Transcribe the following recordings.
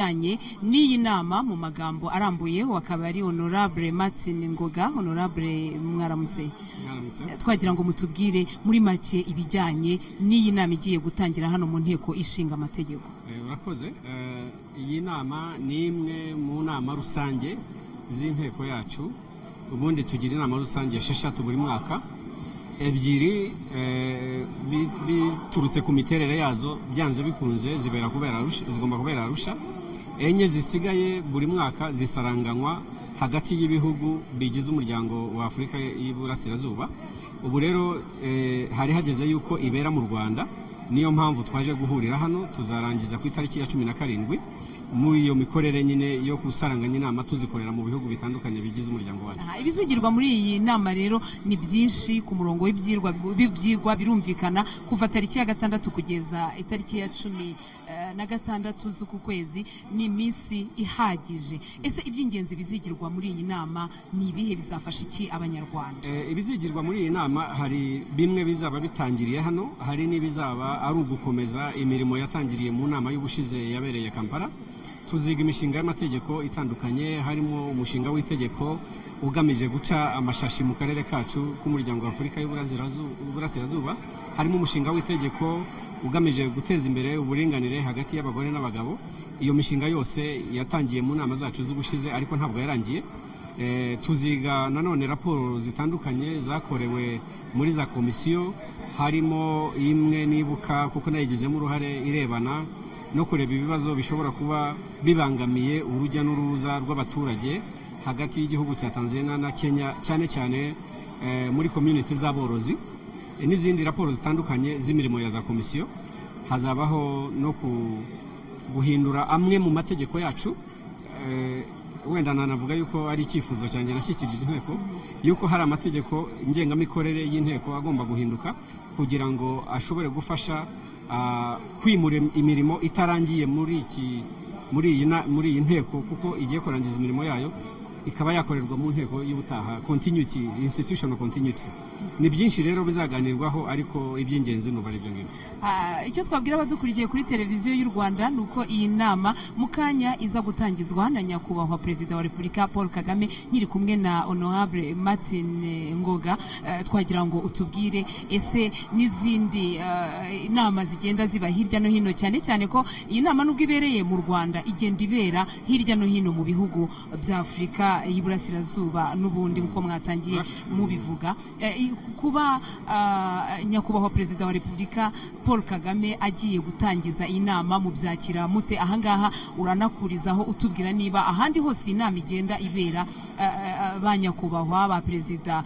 Yanye n'iyi nama mu magambo arambuye wakaba ari Honorable Martin Ngoga. Honorable mwaramutse, twagira ngo mutubwire muri make ibijyanye n'iyi nama igiye gutangira hano mu nteko ishinga amategeko. Urakoze. Iyi nama ni imwe mu nama rusange z'inteko yacu. Ubundi tugira inama rusange 6 buri mwaka, ebyiri biturutse ku miterere yazo byanze bikunze zigomba kubera Arusha. Enye zisigaye buri mwaka zisaranganywa hagati y'ibihugu bigize umuryango wa Afurika y'Iburasirazuba. Ubu rero hari hageze yuko ibera mu Rwanda, niyo mpamvu twaje guhurira hano. Tuzarangiza ku itariki ya 17 muri iyo mikorere nyine yo kusaranganya inama tuzikorera mu bihugu bitandukanye bigize umuryango wacu. Ibizigirwa muri iyi nama rero ni byinshi. Ku murongo w'ibyigwa birumvikana kuva tariki ya 6 kugeza itariki ya 16 z'uku kwezi, ni iminsi ihagije. Ese iby'ingenzi bizigirwa muri iyi nama ni ibihe, bizafasha iki abanyarwanda? Ibizigirwa muri iyi nama hari bimwe bizaba bitangiriye hano, hari n'ibizaba ari ugukomeza imirimo yatangiriye mu nama y'ubushize yabereye Kampala. Tuziga imishinga y'amategeko itandukanye, harimo umushinga w'itegeko ugamije guca amashashi mu karere kacu k'umuryango wa Afurika y'Iburasirazuba. Harimo umushinga w'itegeko ugamije guteza imbere uburinganire hagati y'abagore n'abagabo. Iyo mishinga yose yatangiye mu nama zacu z'ubushize ariko ntabwo yarangiye. Tuziga nanone raporo zitandukanye zakorewe muri za komisiyo, harimo imwe nibuka kuko nayigizemo uruhare irebana no kureba ibibazo bishobora kuba bibangamiye urujya n'uruza rw'abaturage hagati y'igihugu cya Tanzania na Kenya, cyane cyane muri community z'aborozi, n'izindi raporo zitandukanye z'imirimo ya za komisiyo. Hazabaho no guhindura amwe mu mategeko yacu. Wenda nanavuga yuko ari icyifuzo cyanjye nashyikirije inteko yuko hari amategeko ngengamikorere y'inteko agomba guhinduka kugira ngo ashobore gufasha kwimura imirimo itarangiye muri iyi nteko, kuko igiye kurangiza imirimo yayo ikaba yakorerwa mu nteko y'ubutaha. Continuity, institutional continuity. Ni byinshi rero bizaganirwaho, ariko iby'ingenzi nuva ari byo ngibyo. Icyo twabwira abadukurikiye kuri televiziyo y'u Rwanda nuko iyi nama mukanya iza gutangizwa na nyakubahwa Perezida wa Repubulika Paul Kagame nyiri kumwe na Honorable Martin Ngoga. Twagira ngo utubwire ese n'izindi nama zigenda ziba hirya no hino, cyane cyane ko iyi nama nubwo ibereye mu Rwanda igenda ibera hirya no hino mu bihugu bya Afurika y'Iburasirazuba n'ubundi nko mwatangiye mubivuga. Kuba nyakubahwa Perezida wa Repubulika Paul Kagame agiye gutangiza inama mu byakira mute? Ahangaha uranakurizaho utubwira niba ahandi hose inama igenda ibera ba nyakubahwa ba perezida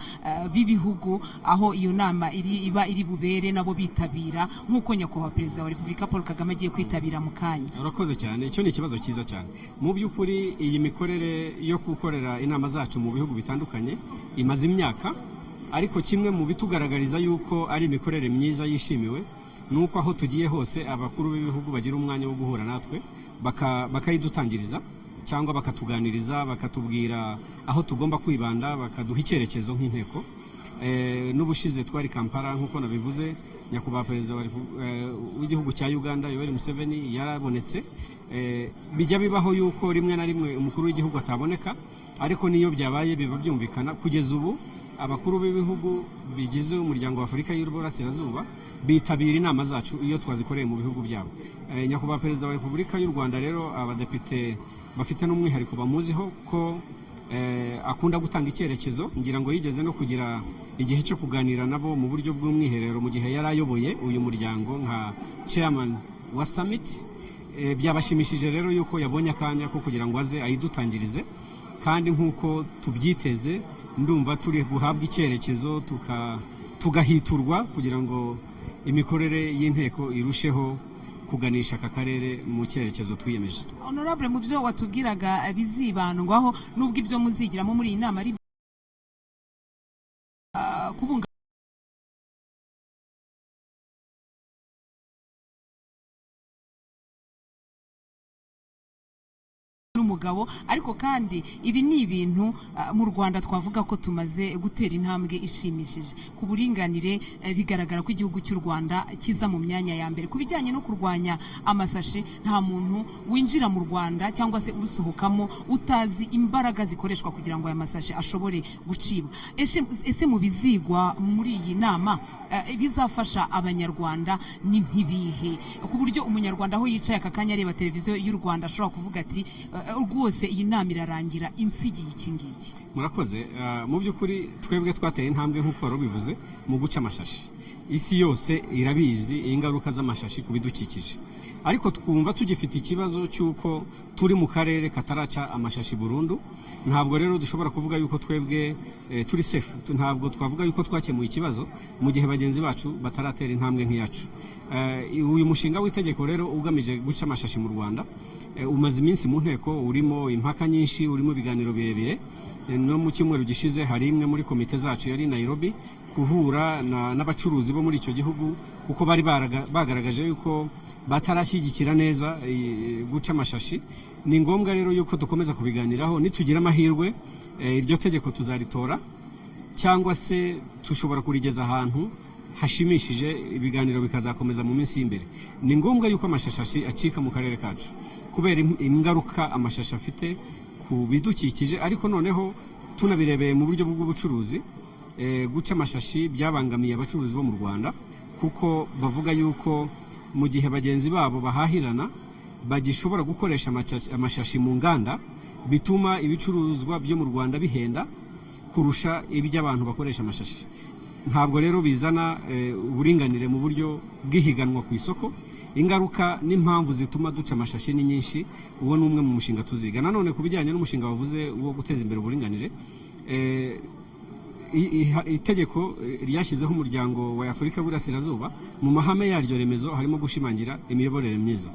b'ibihugu aho iyo nama iba iri bubere nabo bitabira nk'uko nyakubahwa Perezida wa Repubulika Paul Kagame agiye kwitabira mu kanya. Urakoze cyane. Icyo ni ikibazo cyiza cyane. Mu by'ukuri iyi mikorere yo gukorera inama zacu mu bihugu bitandukanye imaze imyaka, ariko kimwe mu bitugaragariza yuko ari imikorere myiza yishimiwe nuko aho tugiye hose abakuru b'ibihugu bagira umwanya wo guhura natwe bakayidutangiriza cyangwa bakatuganiriza, bakatubwira aho tugomba kwibanda, bakaduha icyerekezo nk'inteko. N'ubushize twari Kampala nk'uko nabivuze, nyakubahwa Perezida w'igihugu cya Uganda Yoweri Museveni yarabonetse. Bijya bibaho yuko rimwe na rimwe umukuru w'igihugu ataboneka, ariko niyo byabaye biba byumvikana. Kugeza ubu abakuru b'ibihugu bigize umuryango wa Afurika y'Iburasirazuba bitabira inama zacu iyo twazikoreye mu bihugu byabo. Nyakubahwa Perezida wa Repubulika y'u Rwanda rero abadepite bafite n'umwihariko bamuziho ko akunda gutanga icyerekezo. Ngira ngo yigeze no kugira igihe cyo kuganira nabo mu buryo bw'umwiherero mu gihe yari ayoboye uyu muryango nka chairman wa summit. Byabashimishije rero yuko yabonye akanya ko kugira ngo aze ayidutangirize, kandi nk'uko tubyiteze ndumva turi guhabwa icyerekezo tugahiturwa kugira ngo imikorere y'inteko irusheho kuganisha aka karere mu cyerekezo twiyemeje. Honorable, mu byo watubwiraga bizibandwaho nubwo ibyo muzigiramo muri iyi nama ari kubunga n'umugabo ariko kandi ibi ni ibintu mu Rwanda twavuga ko tumaze gutera intambwe ishimishije ku buringanire. Bigaragara ko igihugu cy'u Rwanda kiza mu myanya ya mbere ku bijyanye no kurwanya amasashi. Nta muntu winjira mu Rwanda cyangwa se urusohokamo utazi imbaraga zikoreshwa kugira ngo aya masashi ashobore gucibwa. Ese mu bizigwa muri iyi nama bizafasha abanyarwanda ni ntibihe, ku buryo umunyarwanda aho yicaye aka kanya areba televiziyo y'u Rwanda ashobora kuvuga ati rwose iyi nama irarangira insigiye iki ngiki. Murakoze. Mu by'ukuri twebwe twateye intambwe nk'uko wari ubivuze mu guca amashashi. Isi yose irabizi ingaruka z'amashashi ku bidukikije, ariko twumva tugifite ikibazo cy'uko turi mu karere kataraca amashashi burundu. Ntabwo rero dushobora kuvuga yuko twebwe turi safe, ntabwo twavuga yuko twakemuye ikibazo mu gihe bagenzi bacu bataratera intambwe nk'iyacu. Uyu mushinga w'itegeko rero ugamije guca amashashi mu Rwanda umaze iminsi mu nteko, urimo impaka nyinshi, urimo ibiganiro birebire. No mu cyumweru gishize hari imwe muri komite zacu yari Nairobi kuhura n'abacuruzi bo muri icyo gihugu, kuko bari bagaragaje yuko batarashyigikira neza guca amashashi. Ni ngombwa rero yuko dukomeza kubiganiraho, nitugira amahirwe iryo tegeko tuzaritora cyangwa se tushobora kurigeza ahantu hashimishije, ibiganiro bikazakomeza mu minsi y'imbere. Ni ngombwa yuko amashashi acika mu karere kacu kubera ingaruka amashashi afite ku bidukikije, ariko noneho tunabirebeye mu buryo bw'ubucuruzi. Guca amashashi byabangamiye abacuruzi bo mu Rwanda, kuko bavuga yuko mu gihe bagenzi babo bahahirana bagishobora gukoresha amashashi mu nganda, bituma ibicuruzwa byo mu Rwanda bihenda kurusha iby'abantu bakoresha amashashi. Ntabwo rero bizana uburinganire mu buryo bw'ihiganwa ku isoko. Ingaruka n'impamvu zituma duca amashashi ni nyinshi. Uwo ni umwe mu mushinga tuziga. Nanone ku bijyanye n'umushinga wavuze wo guteza imbere uburinganire, itegeko ryashyizeho umuryango wa Afurika y'Uburasirazuba, mu mahame yaryo remezo harimo gushimangira imiyoborere myiza,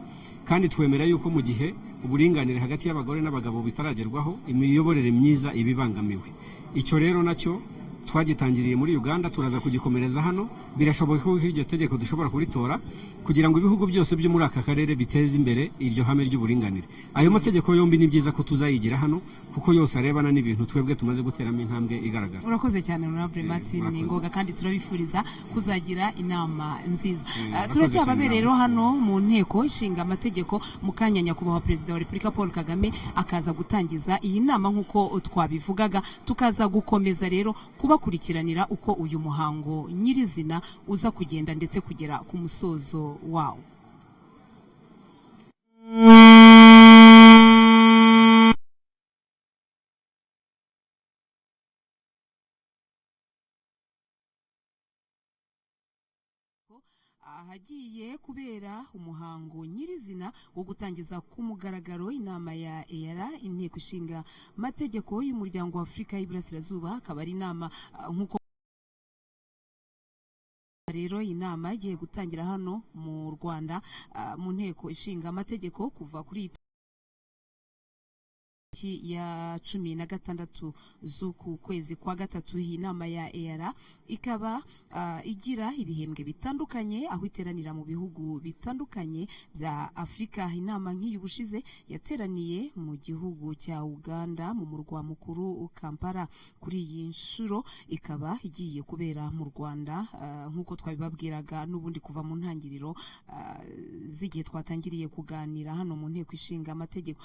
kandi twemera yuko mu gihe uburinganire hagati y'abagore n'abagabo bitaragerwaho, imiyoborere myiza ibibangamiwe. Icyo rero nacyo twagitangiriye muri Uganda, turaza kugikomereza hano. Birashoboka ko iryo tegeko dushobora kuritora kugira ngo ibihugu byose byo muri aka karere biteze imbere iryo hame ry'uburinganire. Ayo mategeko yombi ni byiza ko tuzayigira hano, kuko yose arebana n'ibintu twebwe tumaze guteramo intambwe igaragara. Urakoze cyane Honorable Martin Ngoga, kandi turabifuriza kuzagira inama nziza. Turacyababereye rero hano mu nteko ishinga amategeko, mu kanya nyakubahwa Perezida wa Repubulika Paul Kagame akaza gutangiza iyi nama nk'uko twabivugaga, tukaza gukomeza rero kubakurikiranira uko uyu muhango nyirizina uza kugenda ndetse kugera ku musozo wawo. Hagiye kubera umuhango nyirizina wo gutangiza ku mugaragaro inama ya EALA, inteko ishinga amategeko y'umuryango wa Afurika y'Iburasirazuba. Akaba ari inama nk'uko rero inama igiye gutangira hano mu Rwanda mu nteko ishinga amategeko kuva kuri ya 16 z'uku kwezi kwa gatatu. Iyi nama ya EALA ikaba igira ibihembwe bitandukanye, aho iteranira mu bihugu bitandukanye bya Afrika. Inama nk'iyi bushize yateraniye mu gihugu cya Uganda mu murwa mukuru Kampala. Kuri iyi nshuro ikaba igiye kubera mu Rwanda nk'uko twabibabwiraga n'ubundi kuva mu ntangiriro z'igihe twatangiriye kuganira hano mu nteko ishinga amategeko.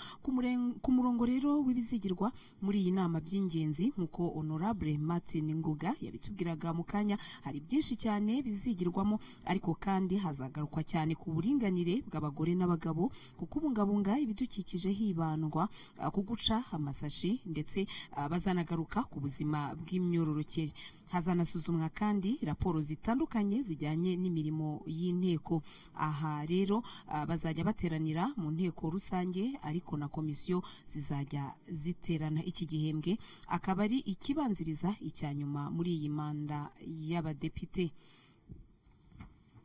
Ku murongo rero w'ibizigirwa muri iyi nama by'ingenzi nk'uko Honorable Martin Ngoga yabitubwiraga mu kanya, hari byinshi cyane bizigirwamo, ariko kandi hazagarukwa cyane ku buringanire bw'abagore n'abagabo, ku kubungabunga ibidukikije hibandwa ku guca amasashi, ndetse bazanagaruka ku buzima bw'imyororokere. Hazanasuzumwa kandi raporo zitandukanye zijyanye n'imirimo y'inteko. Aha rero bazajya bateranira mu nteko rusange, ariko na komisiyo zizajya ziterana. Iki gihembwe akaba ari ikibanziriza icya nyuma muri iyi manda y'abadepite.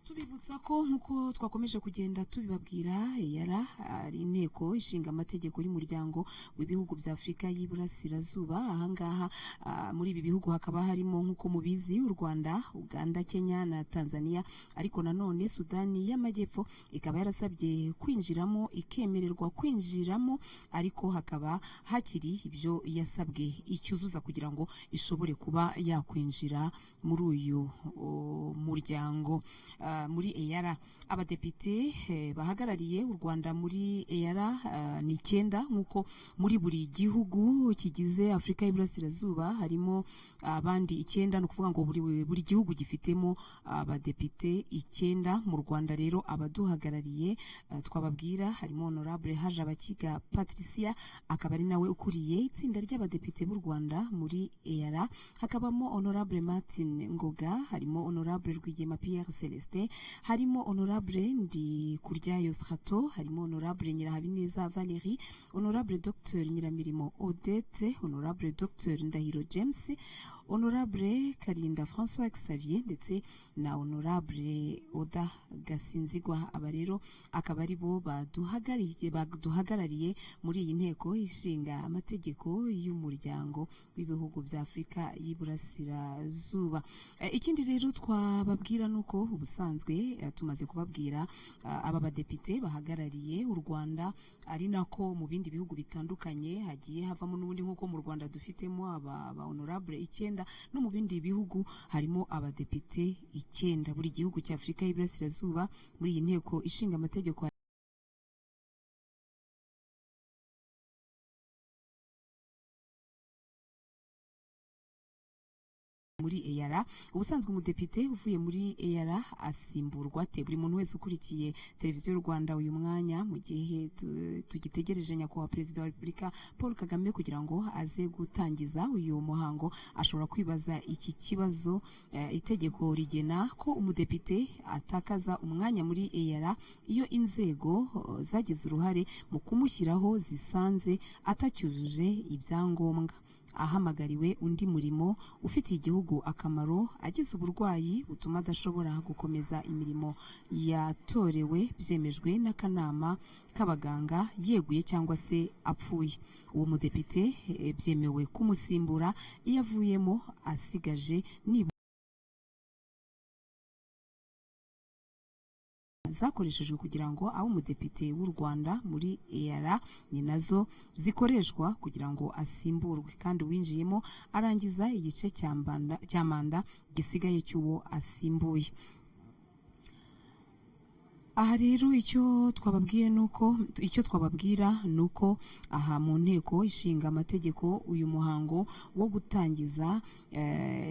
tubibutsa ko nkuko twakomeje kugenda tubibabwira EALA ari inteko ishinga amategeko y'umuryango w'ibihugu bya Afrika y'Iburasirazuba. Ahangaha muri ibi bihugu hakaba harimo nkuko mubizi u Rwanda, Uganda, Kenya na Tanzania, ariko nanone Sudani y'Amajyepfo ikaba yarasabye kwinjiramo, ikemererwa kwinjiramo, ariko hakaba hakiri ibyo yasabwe icyuzuza kugira ngo ishobore kuba yakwinjira muri uyu muryango. Muri EALA abadepite bahagarariye u Rwanda muri EALA ni 9 nkuko muri buri gihugu kigize Afrika y'Iburasirazuba harimo abandi 9, no kuvuga ngo buri gihugu gifitemo abadepite 9. Mu Rwanda rero abaduhagarariye twababwira harimo Honorable Hajabakiga Patricia, akaba ari nawe ukuriye itsinda ry'abadepite b'u Rwanda muri EALA. Hakabamo Honorable Martin Ngoga, harimo Honorable Rwigema Pierre Celestin, harimo Honorable Ndikuryayo Strato, harimo Honorable Nyirahabineza Valerie, Honorable Dr Nyiramirimo Odette, Honorable Dr Ndahiro James, Honorable Karinda François Xavier ndetse na Honorable Oda Gasinzigwa. Aba rero akaba ari bo baduhagarariye muri iyi nteko ishinga amategeko y'umuryango w'ibihugu bya Afrika y'Iburasirazuba. Ikindi rero twababwira nuko ubusanzwe tumaze kubabwira aba badepite bahagarariye u Rwanda, ari nako mu bindi bihugu bitandukanye hagiye havamo n'ubundi nkuko mu Rwanda dufitemo aba Honorable 9, no mu bindi bihugu harimo abadepite 9. Buri gihugu cya Afrika y'Iburasirazuba muri iyi nteko ishinga amategeko muri EALA. Ubusanzwe umudepite uvuye muri EALA asimburwa te. Buri muntu wese ukurikiye televiziyo y'u Rwanda uyu mwanya mu gihe tugitegereje nyakubahwa Perezida wa Repubulika Paul Kagame kugira ngo aze gutangiza uyu muhango ashobora kwibaza iki kibazo. Itegeko rigena ko umudepite atakaza umwanya muri EALA iyo inzego zagize uruhare mu kumushyiraho zisanze atacyujuje ibyangombwa, ahamagariwe undi murimo ufitiye igihugu akamaro, agize uburwayi butuma adashobora gukomeza imirimo yatorewe byemejwe n'akanama k'abaganga, yeguye cyangwa se apfuye. Uwo mudepite byemewe kumusimbura iyo avuyemo asigaje zakoreshejwe kugira ngo abe umudepite w'u Rwanda muri EALA ni nazo zikoreshwa kugira ngo asimburwe, kandi uwinjiyemo arangiza igice cya manda gisigaye cy'uwo asimbuye. Aha rero icyo twababwira nuko aha mu nteko ishinga amategeko uyu muhango wo gutangiza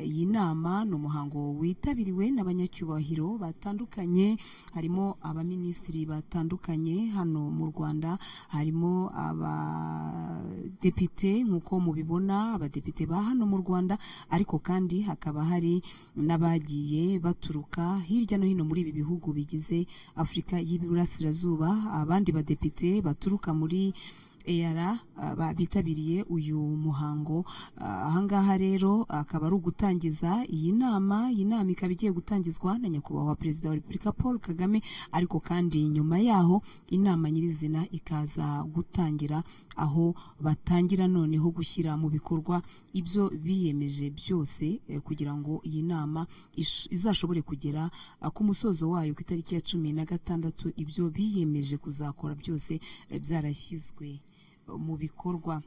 iyi nama ni umuhango witabiriwe n'abanyacyubahiro batandukanye, harimo abaminisitiri batandukanye hano mu Rwanda, harimo abadepite nkuko mubibona, abadepite ba hano mu Rwanda, ariko kandi hakaba hari n'abagiye baturuka hirya no hino muri ibi bihugu bigize Afrika y'Iburasirazuba. Abandi badepite baturuka muri EALA bitabiriye uyu muhango. Ahangaha rero akaba ari ugutangiza iyi nama. Iyi nama ikaba igiye gutangizwa na nyakubahwa Perezida wa Repubulika Paul Kagame, ariko kandi nyuma yaho inama nyirizina ikaza gutangira, aho batangira noneho gushyira mu bikorwa ibyo biyemeje byose kugira ngo iyi nama izashobore kugera ku musozo wayo ku itariki ya 16 ibyo biyemeje kuzakora byose byarashyizwe mu bikorwa.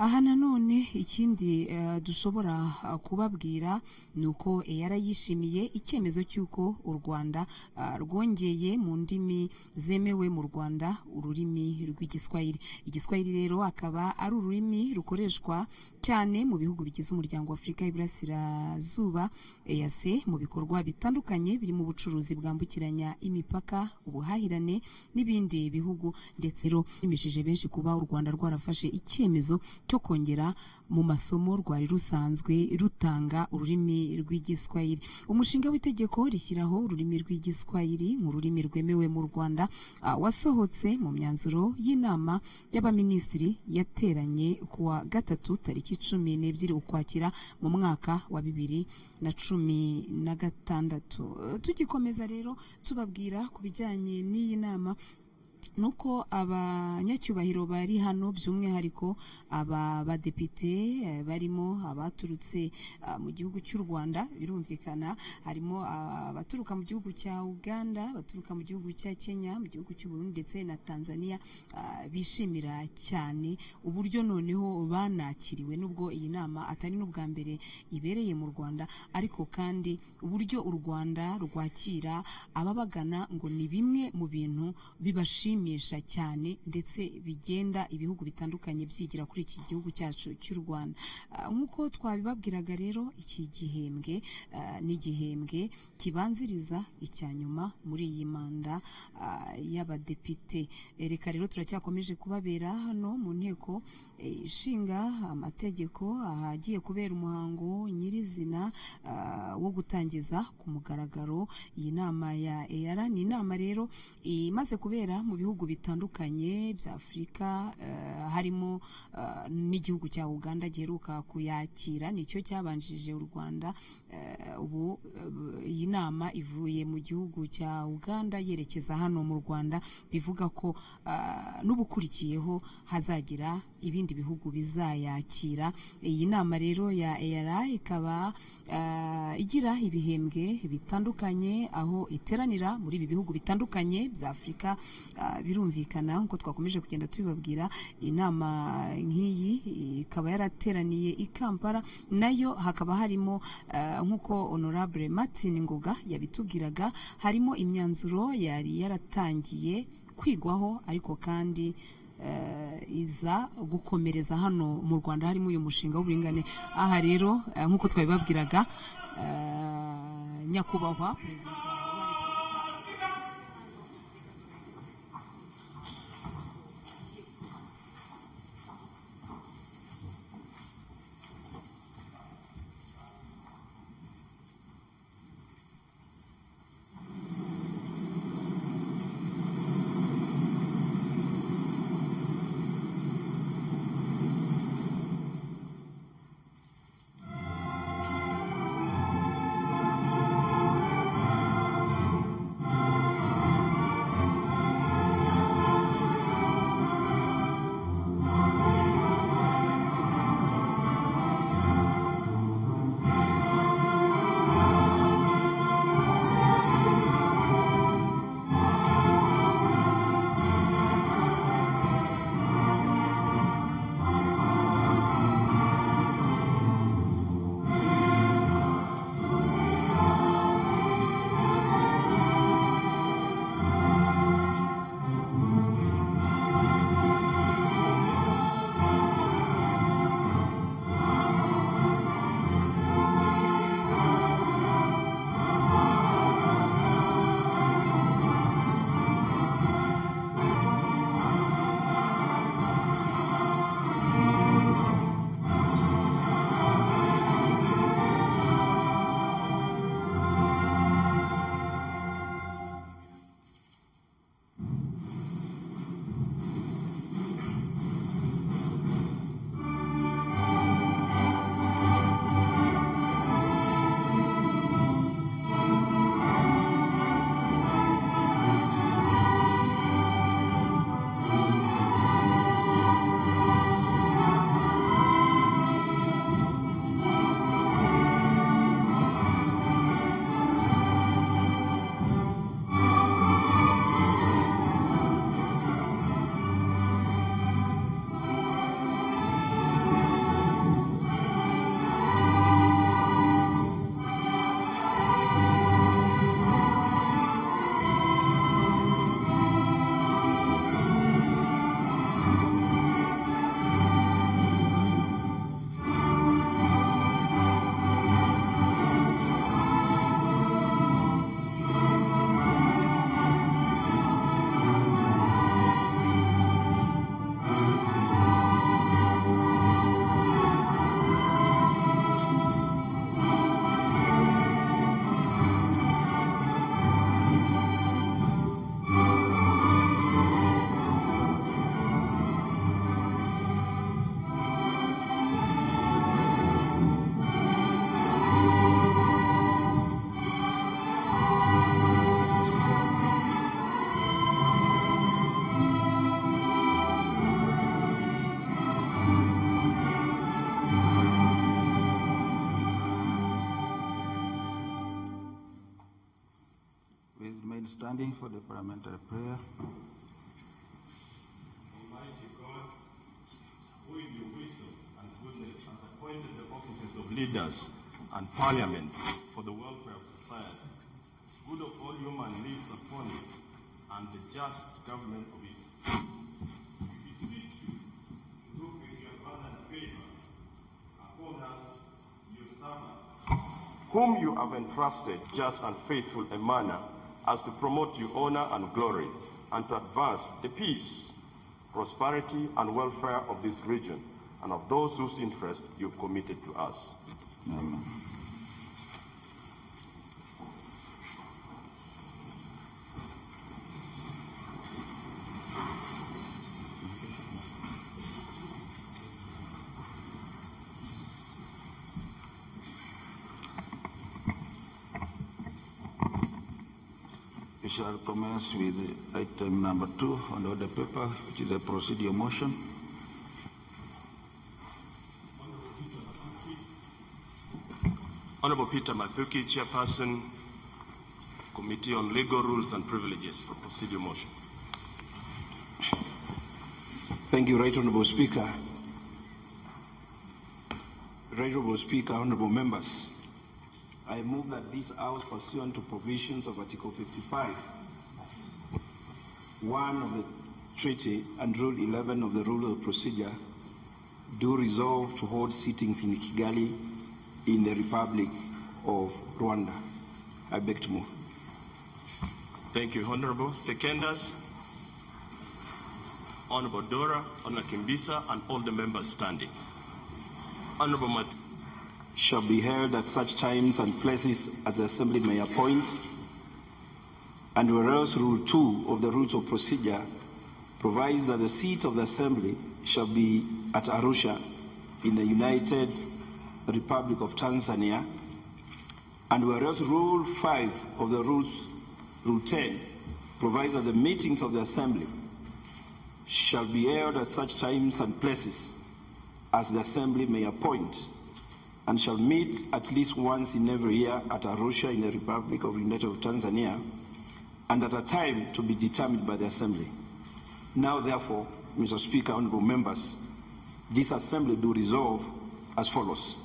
Aha nanone ikindi dushobora kubabwira nuko EALA yishimiye icyemezo cy'uko u Rwanda rwongeye mu ndimi zemewe mu Rwanda ururimi rw'igiswahili. Igiswahili rero akaba ari ururimi rukoreshwa cyane mu bihugu bigize umuryango wa Afrika y'Iburasirazuba EAC mu bikorwa bitandukanye birimo ubucuruzi bwambukiranya imipaka, ubuhahirane n'ibindi bihugu, ndetse rero bimishije benshi kuba u Rwanda rwarafashe icyemezo cyo kongera mu masomo rwari rusanzwe rutanga ururimi rw'igiswahili. Umushinga w'itegeko rishyiraho ururimi rw'igiswahili nk'ururimi rwemewe mu Rwanda wasohotse mu myanzuro y'inama y'abaminisitiri yateranye kuwa gatatu tariki 12 Ukwakira mu mwaka wa 2016. Tugikomeza rero tubabwira ku bijyanye n'iyi nama nuko abanyacyubahiro bari hano by'umwihariko aba badepite barimo abaturutse mu gihugu cy'u Rwanda, birumvikana harimo abaturuka mu gihugu cya Uganda, baturuka mu gihugu cya Kenya, mu gihugu cy'u Burundi ndetse na Tanzania, bishimira cyane uburyo noneho banakiriwe, nubwo iyi nama atari n'ubwa mbere ibereye mu Rwanda, ariko kandi uburyo u Rwanda rwakira ababagana ngo ni bimwe mu bintu bibashimisha cyane ndetse bigenda ibihugu bitandukanye byigira kuri iki gihugu cyacu cy'u Rwanda. Nk'uko twabibabwiraga rero, iki gihembwe ni igihembwe kibanziriza icya nyuma muri iyi manda y'abadepite. Reka rero turacyakomeje kubabera hano mu nteko ishinga amategeko ahagiye kubera umuhango nyirizina wo gutangiza ku mugaragaro iyi nama ya EALA. Ni inama rero imaze kubera mu bihugu bitandukanye bya Afurika, harimo n'igihugu cya Uganda giheruka kuyakira, nicyo cyabanjije u Rwanda. Ubu iyi nama ivuye mu gihugu cya Uganda yerekeza hano mu Rwanda, bivuga ko n'ubukurikiyeho hazagira ibindi bihugu bizayakira. Iyi nama rero ya EALA ikaba igira ibihembwe bitandukanye aho iteranira muri ibi bihugu bitandukanye bya Afurika. Birumvikana nko twakomeje kugenda tubibabwira, inama nk'iyi ikaba yarateraniye i Kampala, nayo hakaba harimo nkuko Honorable Martin Ngoga yabitubwiraga, harimo imyanzuro yari yaratangiye kwigwaho, ariko kandi iza gukomereza hano mu Rwanda, harimo uyu mushinga w'uburingane. Aha rero nkuko twabibabwiraga, nyakubahwa Perezida standing for the parliamentary prayer. Almighty God, who in your wisdom and goodness has appointed the offices of leaders and parliaments for the welfare of society, good of all human lives upon it, and the just government of its people. We beseech you, look with your abundant favor upon us, your servants, whom you have entrusted just and faithful a manner as to promote your honor and glory, and to advance the peace, prosperity, and welfare of this region, and of those whose interest you've committed to us. Amen. We shall commence with item number 2 on the order paper, which is a procedure motion. Honorable Peter Mathuki, Chairperson, Committee on Legal Rules and Privileges, for procedure motion. Thank you, Right Honorable Speaker. Right Honorable Speaker, Honorable Members, I move that this House, pursuant to provisions of Article 55, 1 of the Treaty and Rule 11 of the Rule of Procedure, do resolve to hold sittings in Kigali in the Republic of Rwanda. I beg to move. Thank you, Honorable. Seconders, Honorable Dora, Honorable Kimbisa, and all the members standing. Honorable Matthew. Shall be held at such times and places as the Assembly may appoint, and whereas Rule 2 of the Rules of Procedure provides that the seat of the Assembly shall be at Arusha in the United Republic of Tanzania, and whereas Rule 5 of the Rule 10 provides that the meetings of the Assembly shall be held at such times and places as the Assembly may appoint, and shall meet at least once in every year at Arusha in the Republic of United of Tanzania, and at a time to be determined by the Assembly. Now, therefore, Mr. Speaker, honorable members, this Assembly do resolve as follows: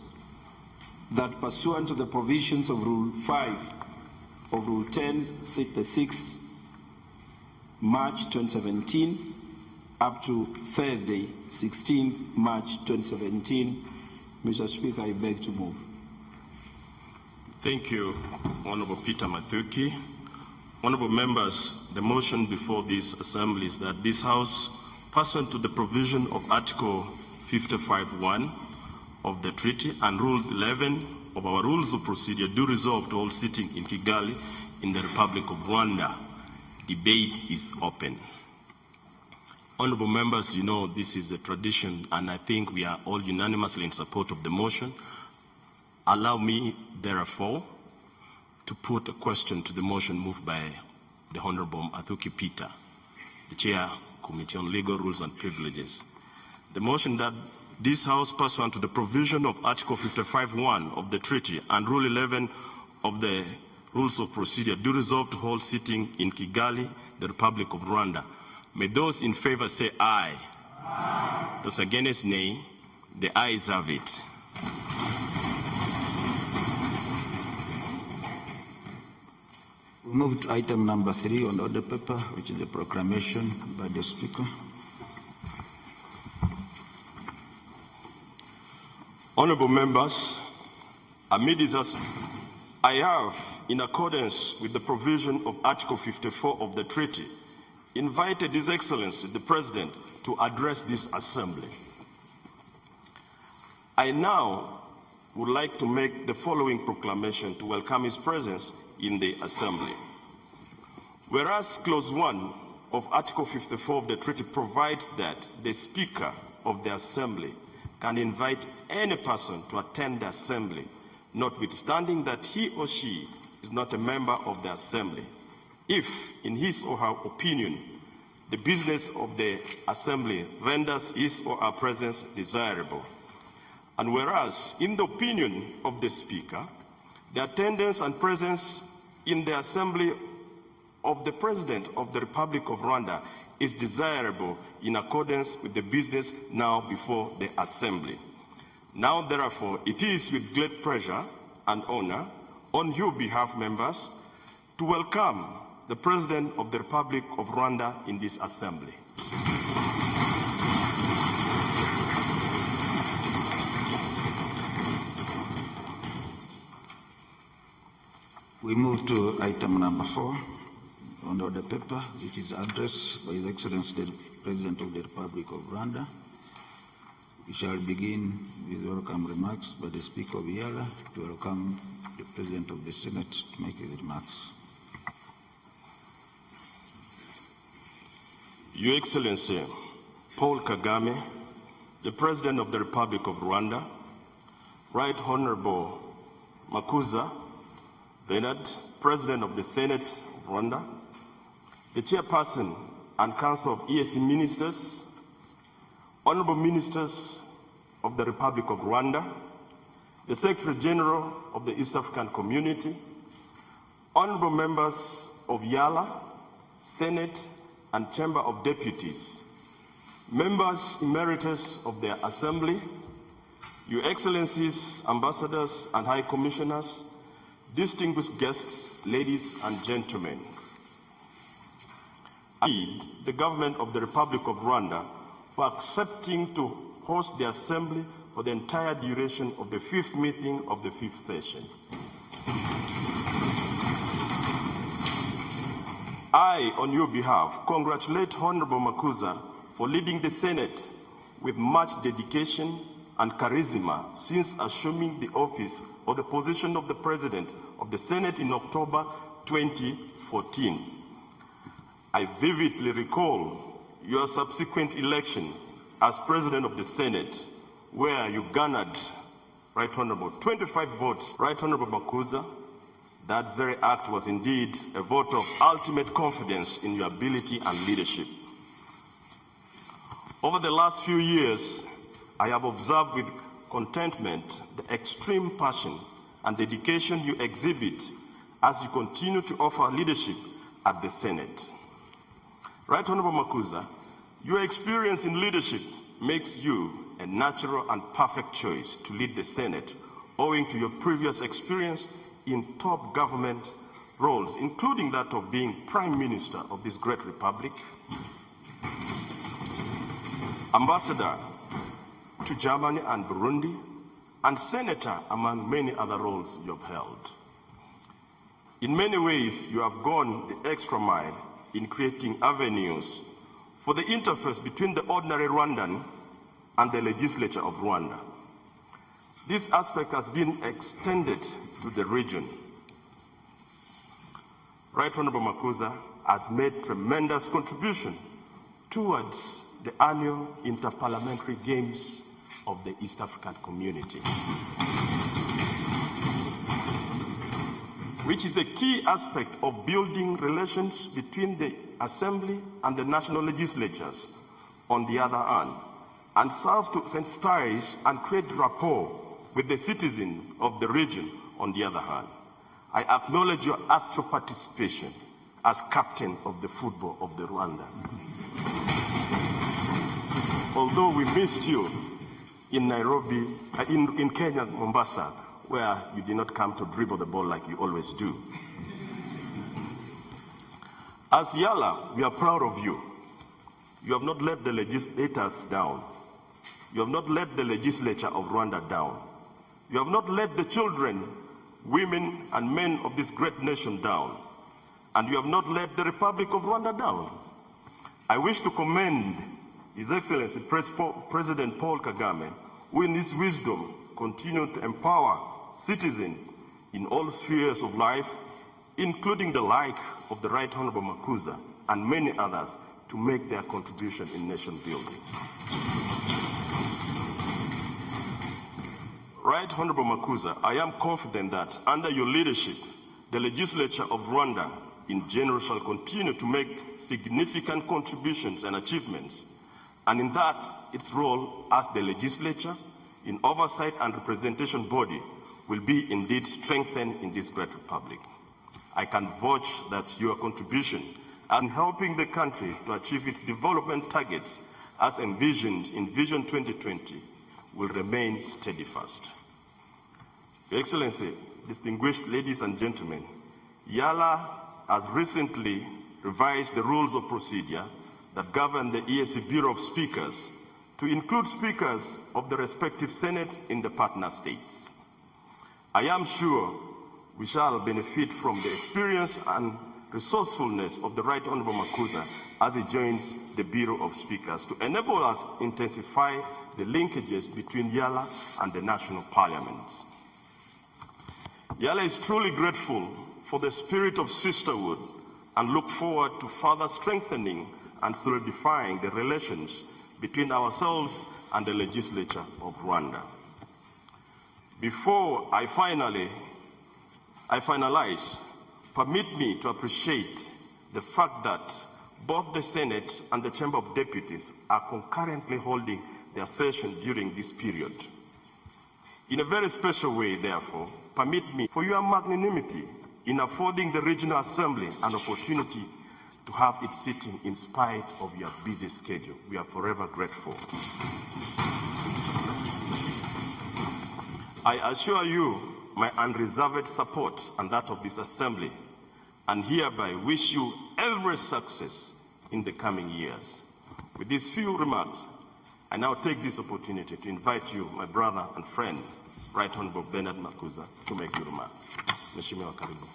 that pursuant to the provisions of Rule 5 of Rule 10, the 6th March 2017, up to Thursday, 16th March 2017, Mr. Speaker, I beg to move. Thank you, Honorable Peter Mathuki. Honorable members, the motion before this Assembly is that this House, pursuant to the provision of Article 55(1) of the Treaty and Rules 11 of our Rules of Procedure, do resolve to hold sitting in Kigali in the Republic of Rwanda. Debate is open. Honorable members, you know this is a tradition, and I think we are all unanimously in support of the motion. Allow me, therefore, to put a question to the motion moved by the Honorable Mathuki Peter, the Chair, Committee on Legal Rules and Privileges. The motion that this House, pursuant to the provision of Article 55(1) of the Treaty and Rule 11 of the Rules of Procedure, do resolve to hold sitting in Kigali, the Republic of Rwanda. May those in favor say aye. Aye. Those against, nay. The ayes have it. We move to item number 3 on the order paper, which is the proclamation by the Speaker. Honorable members, amid this, I have, in accordance with the provision of Article 54 of the Treaty, invited His Excellency, the President, to address this Assembly. I now would like to make the following proclamation to welcome His presence in the Assembly. Whereas Clause 1 of Article 54 of the Treaty provides that the Speaker of the Assembly can invite any person to attend the Assembly, notwithstanding that he or she is not a member of the Assembly, if, in his or her opinion, the business of the Assembly renders his or her presence desirable. And whereas, in the opinion of the Speaker, the attendance and presence in the Assembly of the President of the Republic of Rwanda is desirable in accordance with the business now before the Assembly. Now, therefore, it is with great pleasure and honor on your behalf, members, to welcome the President of the Republic of Rwanda in this Assembly. We move to item number 4 on the order paper, which is addressed by His Excellency the President of the Republic of Rwanda. We shall begin with welcome remarks by the Speaker of EALA to welcome the President of the Senate to make his remarks. Your Excellency Paul Kagame, the President of the Republic of Rwanda, Right Honorable Makuza Bernard, President of the Senate of Rwanda, the Chairperson and Council of EAC Ministers, Honorable Ministers of the Republic of Rwanda, the Secretary General of the East African Community, Honorable Members of EALA, Senate and Chamber of Deputies, Members Emeritus of the Assembly, Your Excellencies, Ambassadors and High Commissioners, distinguished guests, ladies and gentlemen. I thank the government of the Republic of Rwanda for accepting to host the Assembly for the entire duration of the 5th meeting of the 5th session. I, on your behalf, congratulate Honorable Makuza for leading the Senate with much dedication and charisma since assuming the office or the position of the President of the Senate in October 2014. I vividly recall your subsequent election as President of the Senate, where you garnered, Right Honorable, 25 votes. Right Honorable Makuza, that very act was indeed a vote of ultimate confidence in your ability and leadership. Over the last few years, I have observed with contentment the extreme passion and dedication you exhibit as you continue to offer leadership at the Senate. Right Honorable Makuza, your experience in leadership makes you a natural and perfect choice to lead the Senate, owing to your previous experience in top government roles, including that of being Prime Minister of this great republic, Ambassador to Germany and Burundi, and Senator, among many other roles you have held. In many ways, you have gone the extra mile in creating avenues for the interface between the ordinary Rwandans and the legislature of Rwanda. This aspect has been extended to the region. Right Honorable Makuza has made tremendous contribution towards the annual interparliamentary games of the East African community, which is a key aspect of building relations between the Assembly and the national legislatures on the other hand, and serves to sensitize and create rapport with the citizens of the region on the other hand. I acknowledge your actual participation as captain of the football of the Rwanda. Although we missed you in Nairobi, in Kenya, Mombasa, where you did not come to dribble the ball like you always do. As EALA, we are proud of you. You have not let the legislators down. You have not let the legislature of Rwanda down. You have not let the children, women, and men of this great nation down. And you have not let the Republic of Rwanda down. I wish to commend His Excellency President Paul Kagame, who in his wisdom continued to empower citizens in all spheres of life, including the like of the Right Honorable Makuza and many others, to make their contribution in nation building. Right Honorable Makuza, I am confident that under your leadership, the legislature of Rwanda in general shall continue to make significant contributions and achievements, and in that, its role as the legislature in oversight and representation body will be indeed strengthened in this great republic. I can vouch that your contribution in helping the country to achieve its development targets as envisioned in Vision 2020 will remain steadfast. Your Excellency, distinguished ladies and gentlemen, EALA has recently revised the rules of procedure that govern the EAC Bureau of Speakers to include speakers of the respective senates in the partner states. I am sure we shall benefit from the experience and resourcefulness of the Right Honorable Makuza as he joins the Bureau of Speakers to enable us to intensify the linkages between EALA and the national parliaments. EALA is truly grateful for the spirit of sisterhood and look forward to further strengthening and solidifying the relations between ourselves and the legislature of Rwanda. Before I finalize, permit me to appreciate the fact that both the Senate and the Chamber of Deputies are concurrently holding their session during this period. In a very special way, therefore, permit me for your magnanimity in affording the Regional Assembly an opportunity to have its sitting in spite of your busy schedule. We are forever grateful. I assure you my unreserved support and that of this Assembly, and hereby wish you every success in the coming years. With these few remarks, I now take this opportunity to invite you, my brother and friend, Right Honorable Bernard Makuza, to make your remark. Mheshimiwa, karibu.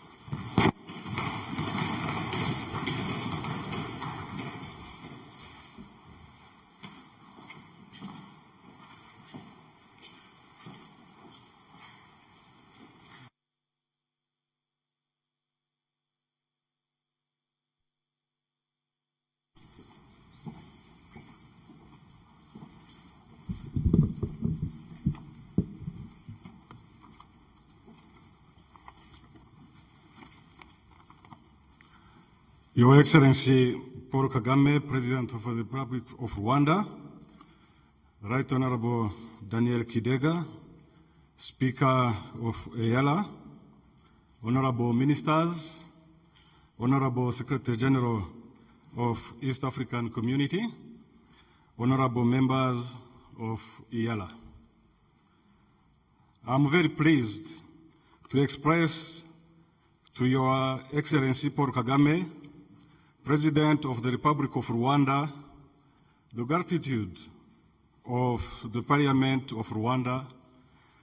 Your Excellency Paul Kagame, President of the Republic of Rwanda, Right Honorable Daniel Kidega, Speaker of EALA, Honorable Ministers, Honorable Secretary General of East African Community, Honorable Members of EALA. I'm very pleased to express to Your Excellency Paul Kagame, President of the Republic of Rwanda, the gratitude of the Parliament of Rwanda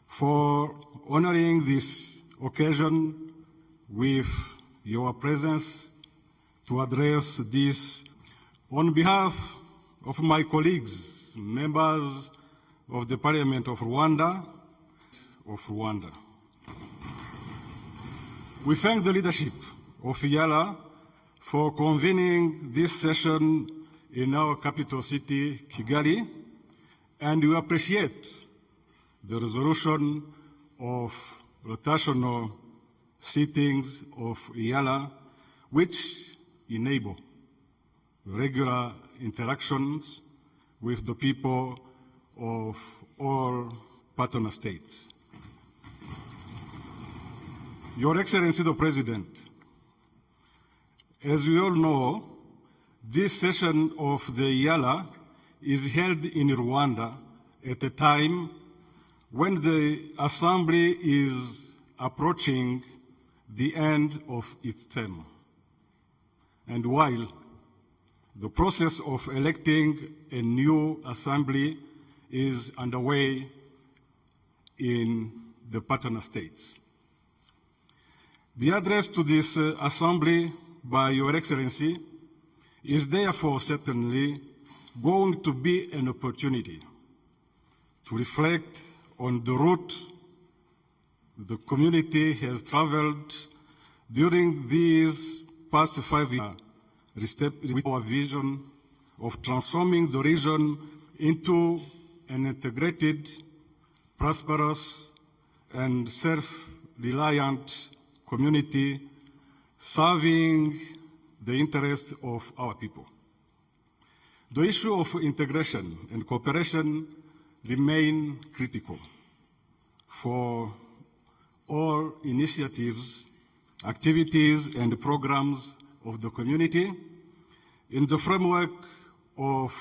for honoring this occasion with your presence to address this. On behalf of my colleagues, members of the Parliament of Rwanda, we thank the leadership of EALA for convening this session in our capital city, Kigali, and we appreciate the resolution of rotational sittings of EALA, which enable regular interactions with the people of all partner states. Your Excellency the President, as we all know, this session of the EALA is held in Rwanda at a time when the Assembly is approaching the end of its term. And while the process of electing a new Assembly is underway in the partner states. The address to this Assembly by Your Excellency is therefore certainly going to be an opportunity to reflect on the route the community has traveled during these past 5 years with our vision of transforming the region into an integrated, prosperous, and self-reliant community serving the interests of our people. The issue of integration and cooperation remain critical for all initiatives activities and programs of the community in the framework of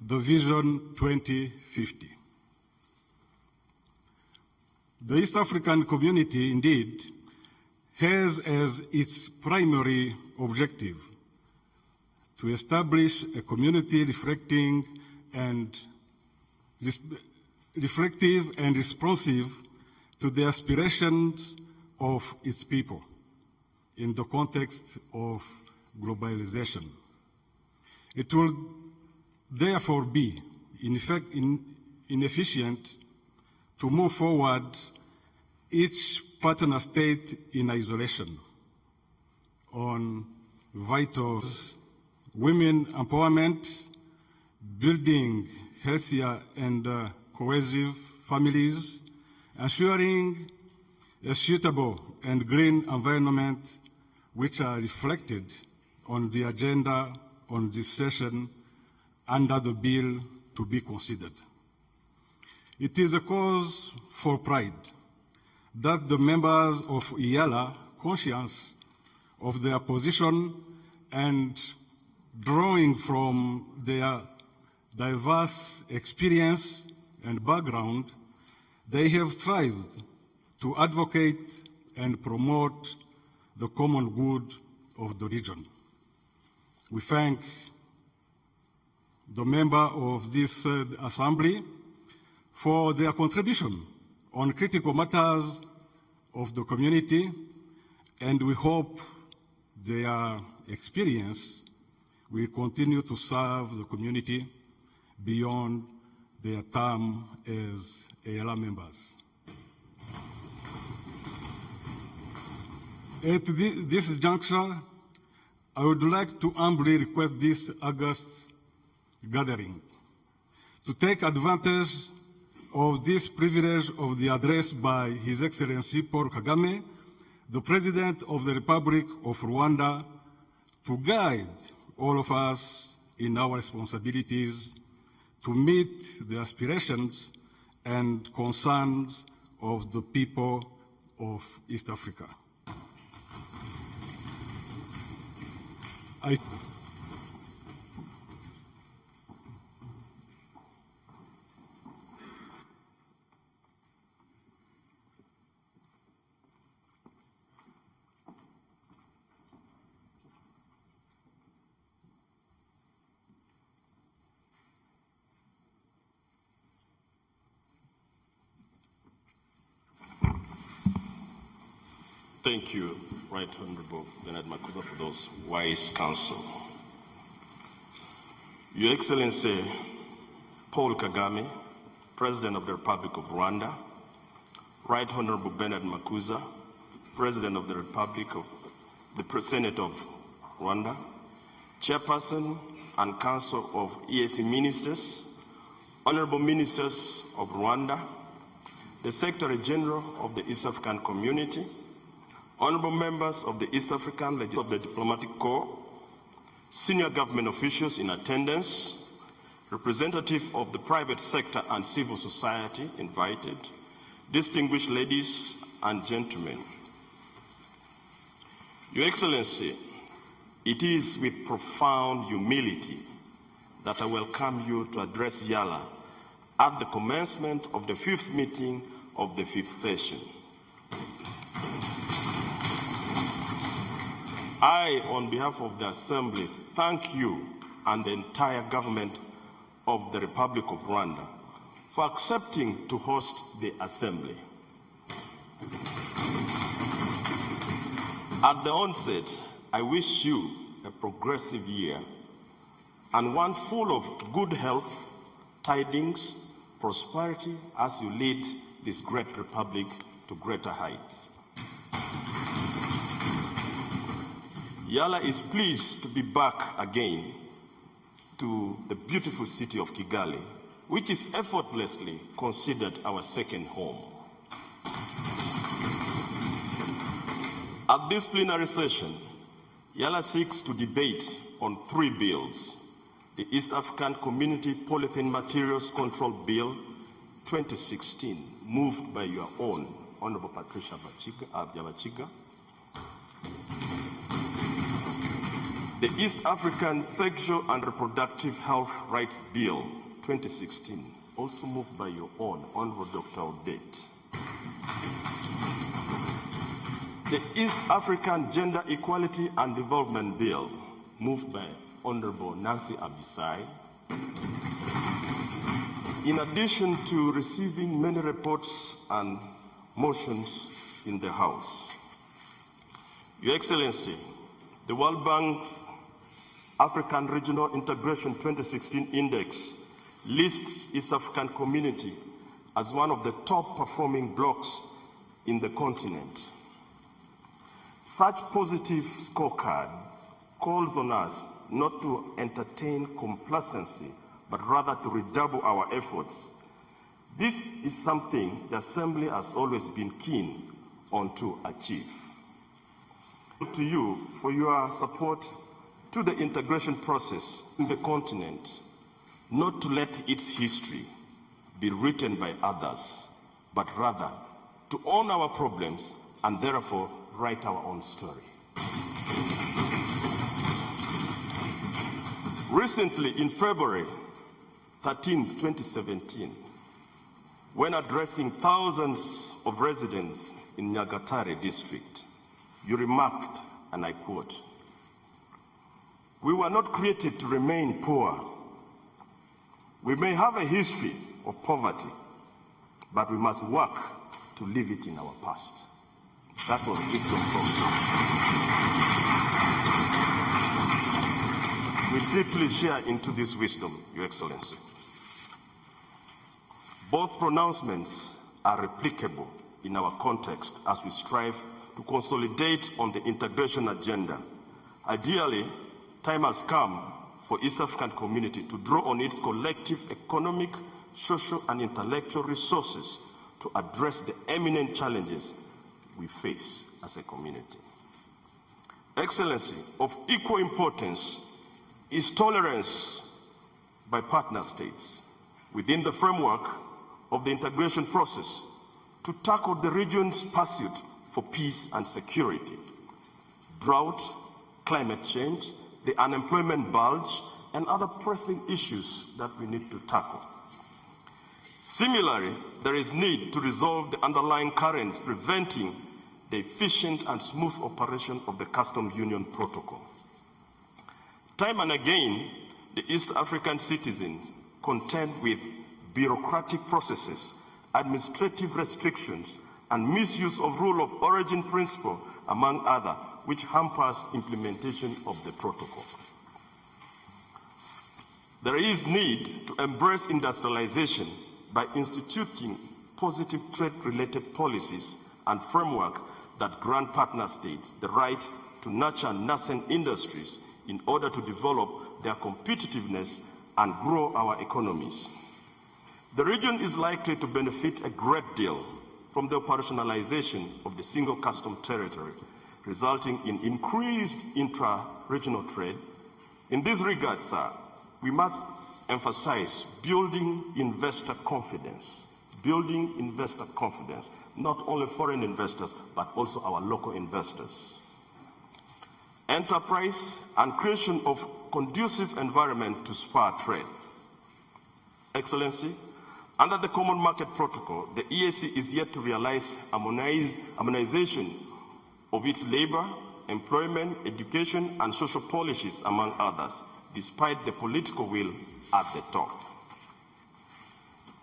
the Vision 2050. The East African community, indeed, has as its primary objective to establish a community reflective and responsive to the aspirations of its people in the context of globalization. It will therefore be inefficient to move forward each partner state in isolation on vital women empowerment, building healthier and cohesive families, ensuring a suitable and green environment, which are reflected on the agenda on this session under the bill to be considered. It is a cause for pride that the members of EALA, conscious of their position and drawing from their diverse experience and background, they have strived to advocate and promote the common good of the region. We thank the member of this assembly for their contribution on critical matters of the community, and we hope their experience will continue to serve the community beyond their term as EALA members. At this juncture, I would like to humbly request this August gathering to take advantage of this privilege of the address by His Excellency Paul Kagame, the President of the Republic of Rwanda, to guide all of us in our responsibilities to meet the aspirations and concerns of the people of East Africa. Thank you, Right Honorable Bernard Makuza, for those wise counsel. Your Excellency Paul Kagame, President of the Republic of Rwanda, Right Honorable Bernard Makuza, President of the Republic of the Senate of Rwanda, Chairperson and Council of EAC Ministers, Honorable Ministers of Rwanda, the Secretary General of the East African Community, honorable members of the East African Legislative of the Diplomatic Corps, senior government officials in attendance, representatives of the private sector and civil society invited, distinguished ladies and gentlemen. Your Excellency, it is with profound humility that I welcome you to address EALA at the commencement of the 5th meeting of the 5th session. I, on behalf of the Assembly, thank you and the entire government of the Republic of Rwanda for accepting to host the Assembly. At the onset, I wish you a progressive year and one full of good health, tidings, prosperity as you lead this great republic to greater heights. EALA is pleased to be back again to the beautiful city of Kigali, which is effortlessly considered our second home. At this plenary session, EALA seeks to debate on 3 bills: the East African Community Polythene Materials Control Bill 2016, moved by your own Honorable Patricia Bachiga. The East African Sexual and Reproductive Health Rights Bill 2016, also moved by your own Honorable Dr. Odette. The East African Gender Equality and Development Bill, moved by Honorable Nancy Abisai. In addition to receiving many reports and motions in the House, Your Excellency, the World Bank's African Regional Integration 2016 Index lists East African Community as one of the top performing blocs in the continent. Such positive scorecard calls on us not to entertain complacency, but rather to redouble our efforts. This is something the Assembly has always been keen on to achieve. To you for your support to the integration process in the continent, not to let its history be written by others, but rather to own our problems and therefore write our own story. Recently, in February 13, 2017, when addressing thousands of residents in Nyagatare district, you remarked, and I quote, "We were not created to remain poor. We may have a history of poverty, but we must work to leave it in our past." That was wisdom from you. We deeply share into this wisdom, Your Excellency. Both pronouncements are replicable in our context as we strive to consolidate on the integration agenda. Ideally, time has come for East African Community to draw on its collective economic, social, and intellectual resources to address the eminent challenges we face as a community. Excellency, of equal importance is tolerance by partner states within the framework of the integration process to tackle the region's pursuit for peace and security, drought, climate change, the unemployment bulge, and other pressing issues that we need to tackle. Similarly, there is need to resolve the underlying currents preventing the efficient and smooth operation of the Customs Union Protocol. Time and again, the East African citizens contend with bureaucratic processes, administrative restrictions, and misuse of rule of origin principle, among others, which hampers implementation of the protocol. There is need to embrace industrialization by instituting positive trade-related policies and framework that grant partner states the right to nurture nascent industries in order to develop their competitiveness and grow our economies. The region is likely to benefit a great deal from the operationalization of the single custom territory, resulting in increased intra-regional trade. In this regard, sir, we must emphasize building investor confidence, not only foreign investors, but also our local investors. Enterprise and creation of conducive environment to spur trade. Excellency, under the Common Market Protocol, the EAC is yet to realize harmonization of its labor, employment, education, and social policies, among others, despite the political will at the top.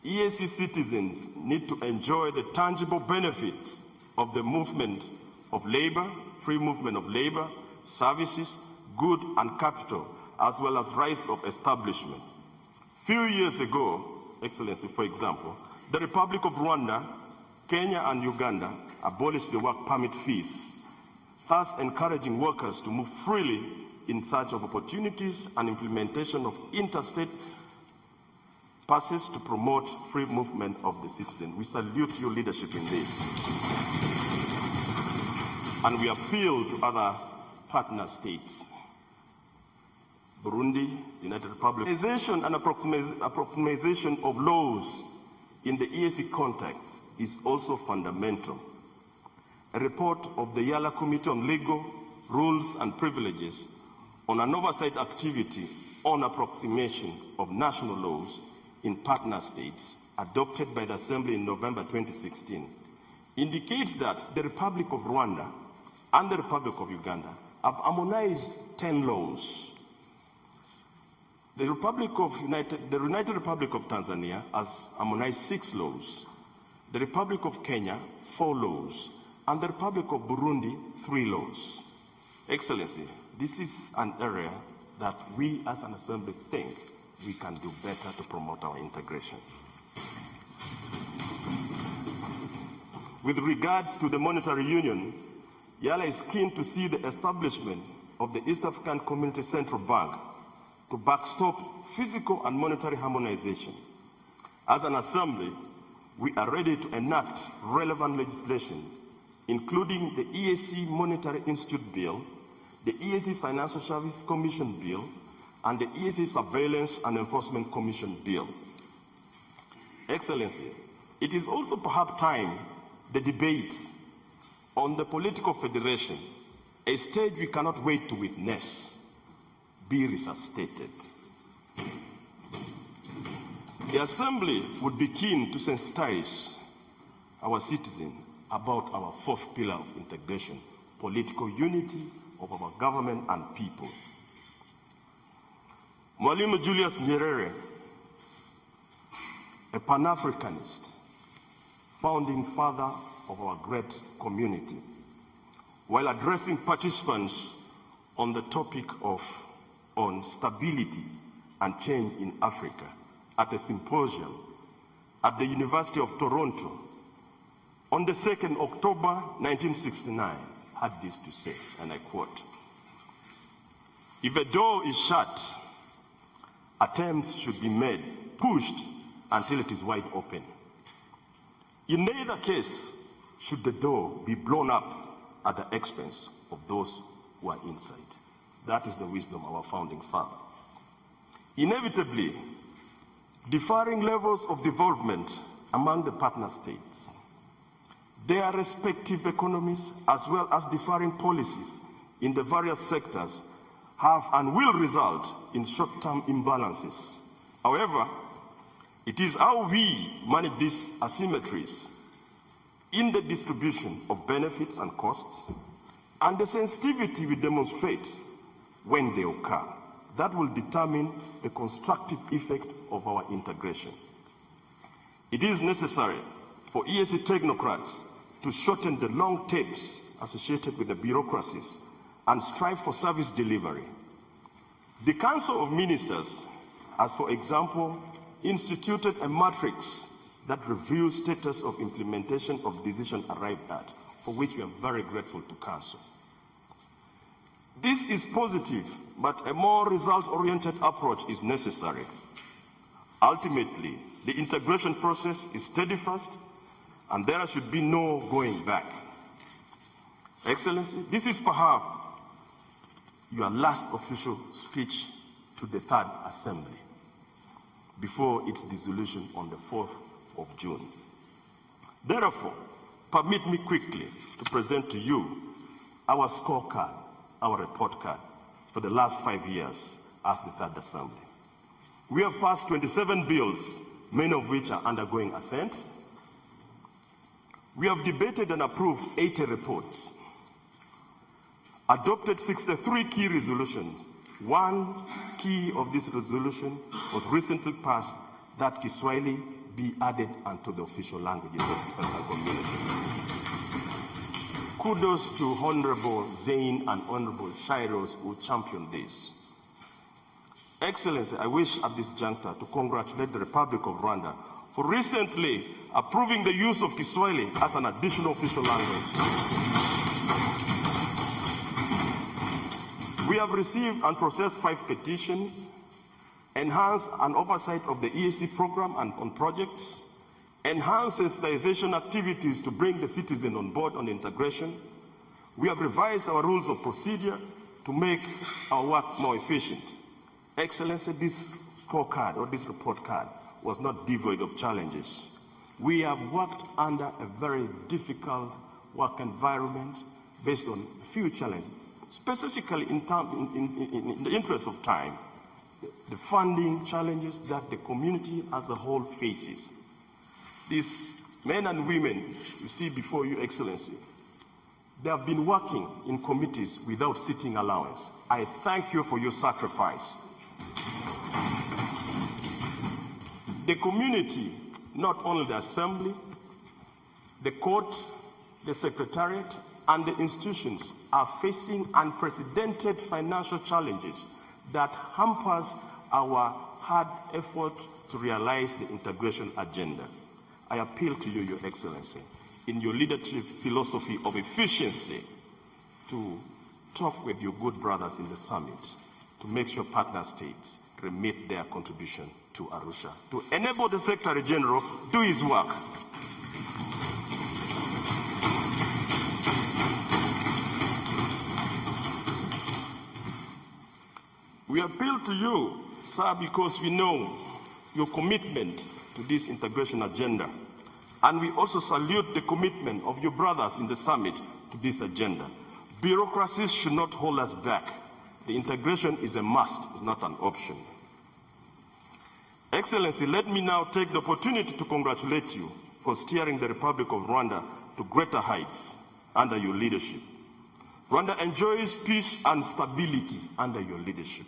EAC citizens need to enjoy the tangible benefits of the movement of labor, free movement of labor, services, goods, and capital, as well as rights of establishment. Few years ago, Excellency, for example, the Republic of Rwanda, Kenya, and Uganda abolished the work permit fees, thus encouraging workers to move freely in search of opportunities and implementation of interstate passes to promote free movement of the citizen. We salute your leadership in this. And we appeal to other partner states, Burundi, United Republic. Organization and approximation of laws in the EAC context is also fundamental. a report of the EALA Committee on Legal, Rules and Privileges on an oversight activity on approximation of national laws in partner states adopted by the Assembly in November 2016 indicates that the Republic of Rwanda and the Republic of Uganda have harmonized 10 laws. The United Republic of Tanzania has harmonized 6 laws, the Republic of Kenya 4 laws, and the Republic of Burundi 3 laws. Excellency, this is an area that we as an Assembly think we can do better to promote our integration. With regards to the monetary union, EALA is keen to see the establishment of the East African Community Central Bank to backstop physical and monetary harmonization. As an Assembly, we are ready to enact relevant legislation, including the EAC Monetary Institute Bill, the EAC Financial Services Commission Bill, and the EAC Surveillance and Enforcement Commission Bill. Excellency, it is also perhaps time the debate on the political federation, a stage we cannot wait to witness, be resuscitated. The Assembly would be keen to sensitize our citizens about our 4th pillar of integration, political unity of our government and people. Mwalimu Julius Nyerere, a Pan-Africanist, founding father of our great community, while addressing participants on the topic on stability and change in Africa at a symposium at the University of Toronto on the 2nd October 1969, had this to say, and I quote, "If a door is shut, attempts should be made, pushed until it is wide open. In neither case should the door be blown up at the expense of those who are inside." That is the wisdom of our founding father. Inevitably, differing levels of development among the partner states, their respective economies, as well as differing policies in the various sectors, have and will result in short-term imbalances. However, it is how we manage these asymmetries in the distribution of benefits and costs, and the sensitivity we demonstrate when they occur, that will determine the constructive effect of our integration. It is necessary for EAC technocrats to shorten the long tapes associated with the bureaucracies and strive for service delivery. The Council of Ministers has, for example, instituted a matrix that reviews status of implementation of decision arrived at, for which we are very grateful to Council. This is positive, but a more result-oriented approach is necessary. Ultimately, the integration process is steadfast, and there should be no going back. Excellency, this is perhaps your last official speech to the 3rd Assembly before its dissolution on the 4th of June. Therefore, permit me quickly to present to you our scorecard, our report card for the last 5 years as the 3rd Assembly. We have passed 27 bills, many of which are undergoing assent. We have debated and approved 80 reports, adopted 63 key resolutions. One key of this resolution was recently passed, that Kiswahili be added unto the official languages of the Central Community. Kudos to Honorable Zain and Honorable Shairos who championed this. Excellency, I wish at this juncture to congratulate the Republic of Rwanda for recently approving the use of Kiswahili as an additional official language. We have received and processed 5 petitions, enhanced an oversight of the EAC program and on projects, enhanced sensitization activities to bring the citizen on board on integration. We have revised our rules of procedure to make our work more efficient. Excellency, this scorecard or this report card was not devoid of challenges. We have worked under a very difficult work environment based on a few challenges. Specifically, in the interest of time, the funding challenges that the community as a whole faces. These men and women you see before you, Excellency, they have been working in committees without sitting allowance. I thank you for your sacrifice. The community, not only the Assembly, the court, the Secretariat, and the institutions are facing unprecedented financial challenges that hampers our hard effort to realize the integration agenda. I appeal to you, Your Excellency, in your leadership philosophy of efficiency, to talk with your good brothers in the summit to make sure partner states remit their contribution to Arusha, to enable the Secretary General do his work. We appeal to you, sir, because we know your commitment to this integration agenda, and we also salute the commitment of your brothers in the summit to this agenda. Bureaucracies should not hold us back. The integration is a must, it's not an option. Excellency, let me now take the opportunity to congratulate you for steering the Republic of Rwanda to greater heights under your leadership. Rwanda enjoys peace and stability under your leadership.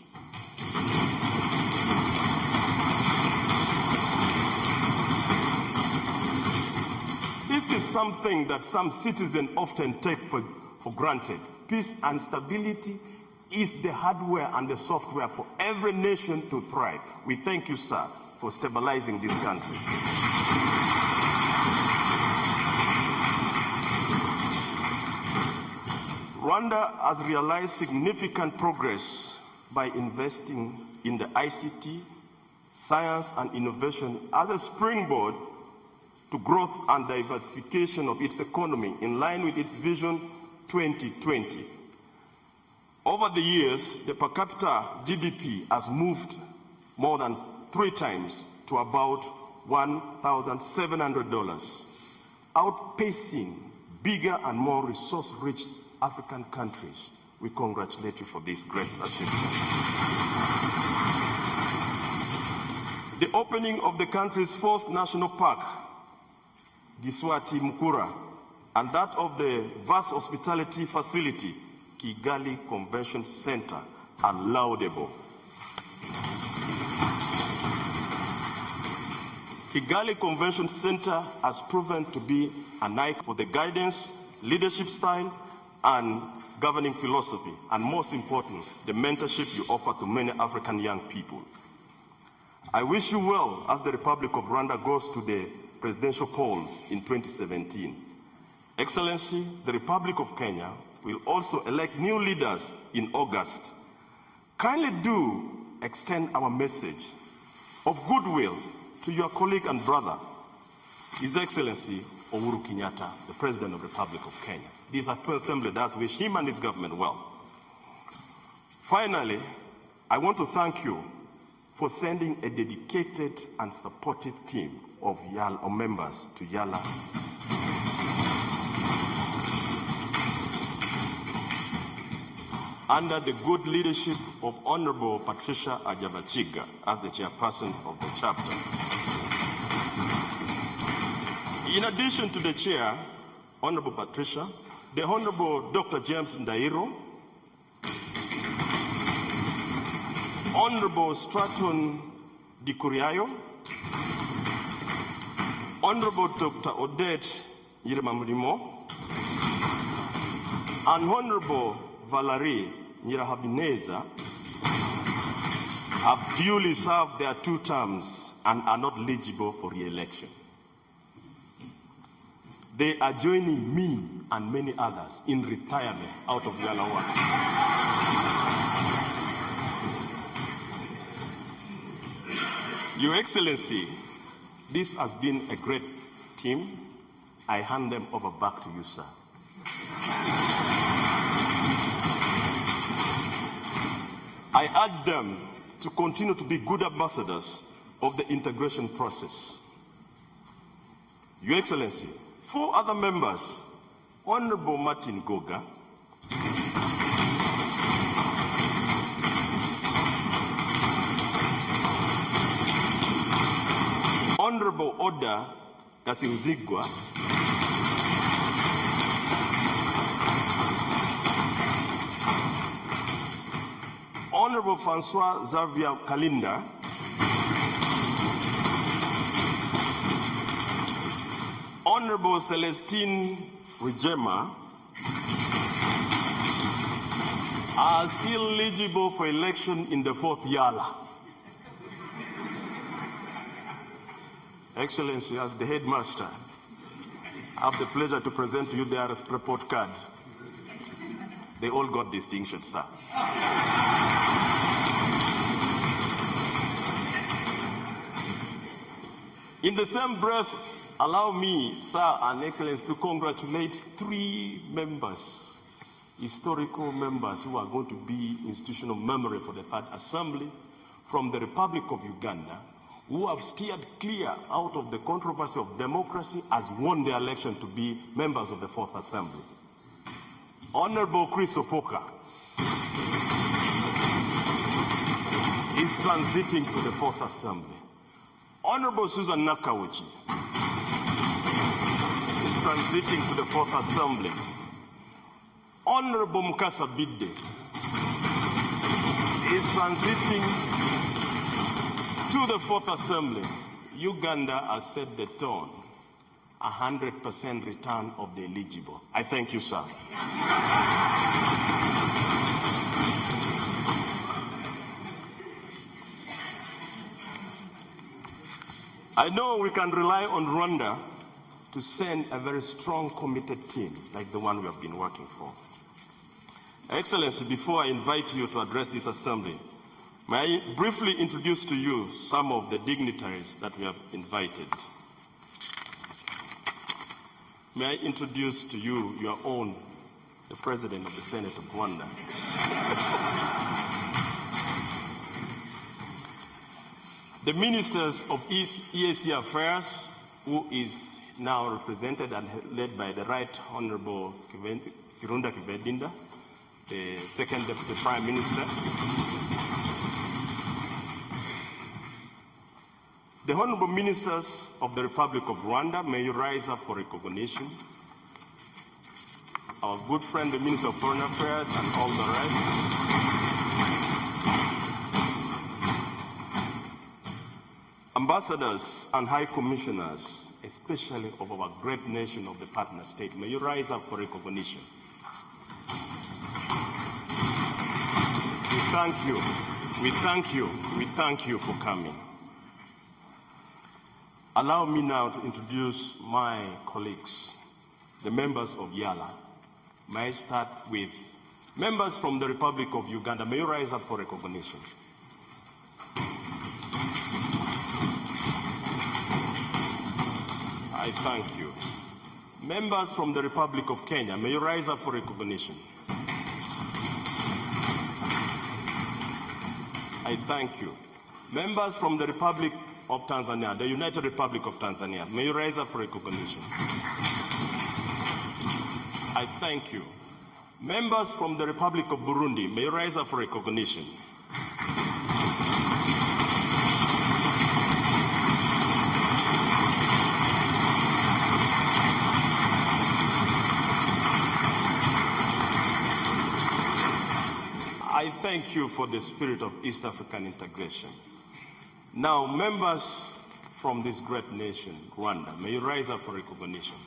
This is something that some citizens often take for granted. Peace and stability is the hardware and the software for every nation to thrive. We thank you, sir, for stabilizing this country. Rwanda has realized significant progress by investing in the ICT, science and innovation as a springboard to growth and diversification of its economy in line with its Vision 2020. Over the years, the per capita GDP has moved more than 3 times to about $1,700, outpacing bigger and more resource-rich African countries. We congratulate you for this great achievement. The opening of the country's 4th national park, Giswati Mukura, and that of the vast hospitality facility, Kigali Convention Center, are laudable. Kigali Convention Center has proven to be an icon for the guidance, leadership style, and governing philosophy, and most importantly, the mentorship you offer to many African young people. I wish you well as the Republic of Rwanda goes to the presidential polls in 2017. Excellency, the Republic of Kenya will also elect new leaders in August. Kindly do extend our message of goodwill to your colleague and brother, His Excellency Uhuru Kenyatta, the President of the Republic of Kenya. This Assembly does wish him and his government well. Finally, I want to thank you for sending a dedicated and supportive team of EALA members to EALA. Under the good leadership of Honorable Patricia Ajabachiga as the chairperson of the chapter. In addition to the chair, Honorable Patricia, the Honorable Dr. James Ndairo, Honorable Stratton Dikuriayo, Honorable Dr. Odette Yiramamurimo, and Honorable Valerie Nyirahabineza have duly served their 2 terms and are not eligible for re-election. They are joining me and many others in retirement out of EALA work. Your Excellency, this has been a great team. I hand them over back to you, sir. I urge them to continue to be good ambassadors of the integration process. Your Excellency, 4 other members Honorable Martin Ngoga, Honorable Oda Kasinzigwa, Honorable Francois Xavier Kalinda, Honorable Celestine Rijema are still eligible for election in the 4th EALA. Excellency, as the headmaster, I have the pleasure to present to you their report card. They all got distinction, sir. In the same breath, allow me, sir and Excellency, to congratulate 3 members, historical members who are going to be institutional memory for the 3rd Assembly from the Republic of Uganda, who have steered clear out of the controversy of democracy, has won the election to be members of the 4th Assembly. Honorable Chris Opoka is transiting to the 4th Assembly. Honorable Susan Nakawuchi is transiting to the 4th Assembly. Honorable Mukasa Bidde is transiting to the 4th Assembly. Uganda has set the tone. 100% return of the eligible. I thank you, sir. I know we can rely on Rwanda to send a very strong, committed team like the one we have been working for. Excellency, before I invite you to address this assembly, may I briefly introduce to you some of the dignitaries that we have invited. May I introduce to you your own, the President of the Senate of Rwanda. The Ministers of EAC Affairs, who is now represented and led by the Right Honorable Kirunda Kibedinda, the Second Deputy Prime Minister. The Honorable Ministers of the Republic of Rwanda, may you rise up for recognition. Our good friend, the Minister of Foreign Affairs, and all the rest. Ambassadors and High Commissioners, especially of our great nation of the partner state, may you rise up for recognition. We thank you. We thank you. We thank you for coming. Allow me now to introduce my colleagues, the members of EALA. May I start with members from the Republic of Uganda. May you rise up for recognition. I thank you. Members from the Republic of Kenya, may you rise up for recognition. I thank you. Members from the Republic of Tanzania, the United Republic of Tanzania, may you rise up for recognition. I thank you. Members from the Republic of Burundi, may you rise up for recognition. I thank you for the spirit of East African integration. Now, members from this great nation, Rwanda, may you rise up for recognition.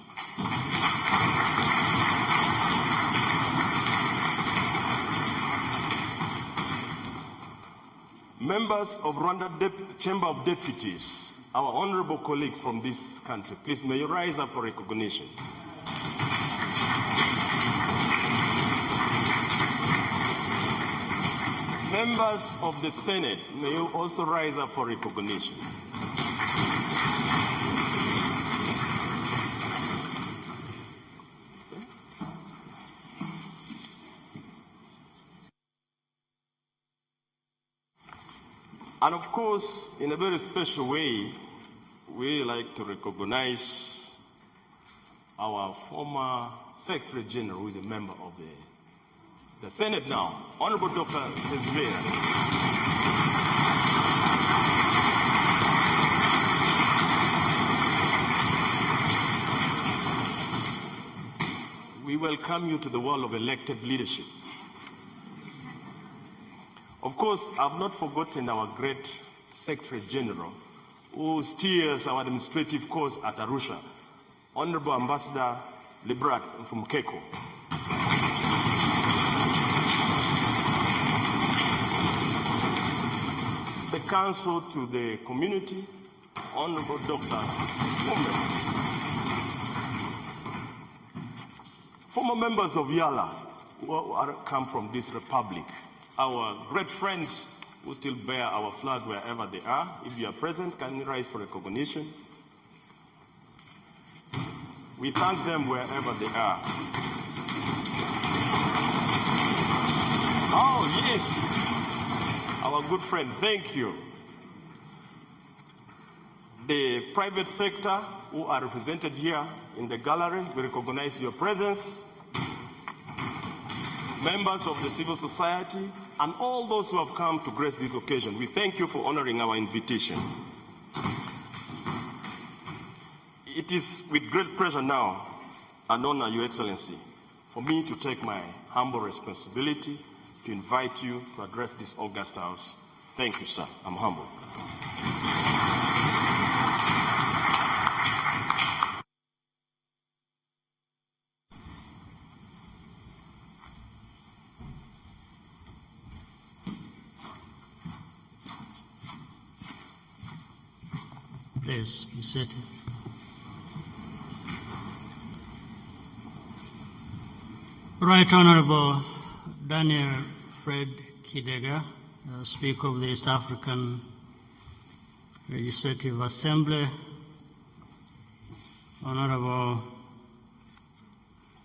Members of Rwanda Chamber of Deputies, our honorable colleagues from this country, please may you rise up for recognition. Members of the Senate, may you also rise up for recognition. And of course, in a very special way, we like to recognize our former Secretary General, who is a member of the Senate now, Honorable Dr. Sesvera. We welcome you to the world of elected leadership. Of course, I've not forgotten our great Secretary General who steers our administrative course at Arusha, Honorable Ambassador Librat from Keko. The counsel to the community, Honorable Dr. Mumbe. Former members of EALA who come from this republic, our great friends who still bear our flag wherever they are. If you are present, can you rise for recognition? We thank them wherever they are. Oh, yes, our good friend, thank you. The private sector who are represented here in the gallery, we recognize your presence. Members of the civil society, and all those who have come to grace this occasion, we thank you for honoring our invitation. It is with great pleasure now and honor, Your Excellency, for me to take my humble responsibility to invite you to address this august house. Thank you, sir. I'm humbled. Please be seated. Right Honorable Daniel Fred Kidega, Speaker of the East African Legislative Assembly, Honorable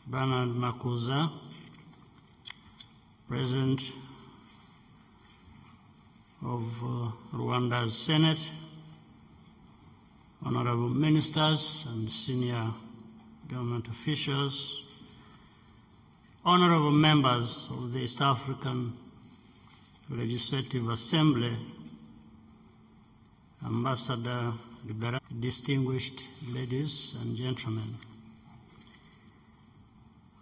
Bernard Makuza, President of Rwanda's Senate, Honorable Ministers and senior government officials, Honorable members of the East African Legislative Assembly, Ambassador Libera, distinguished ladies and gentlemen.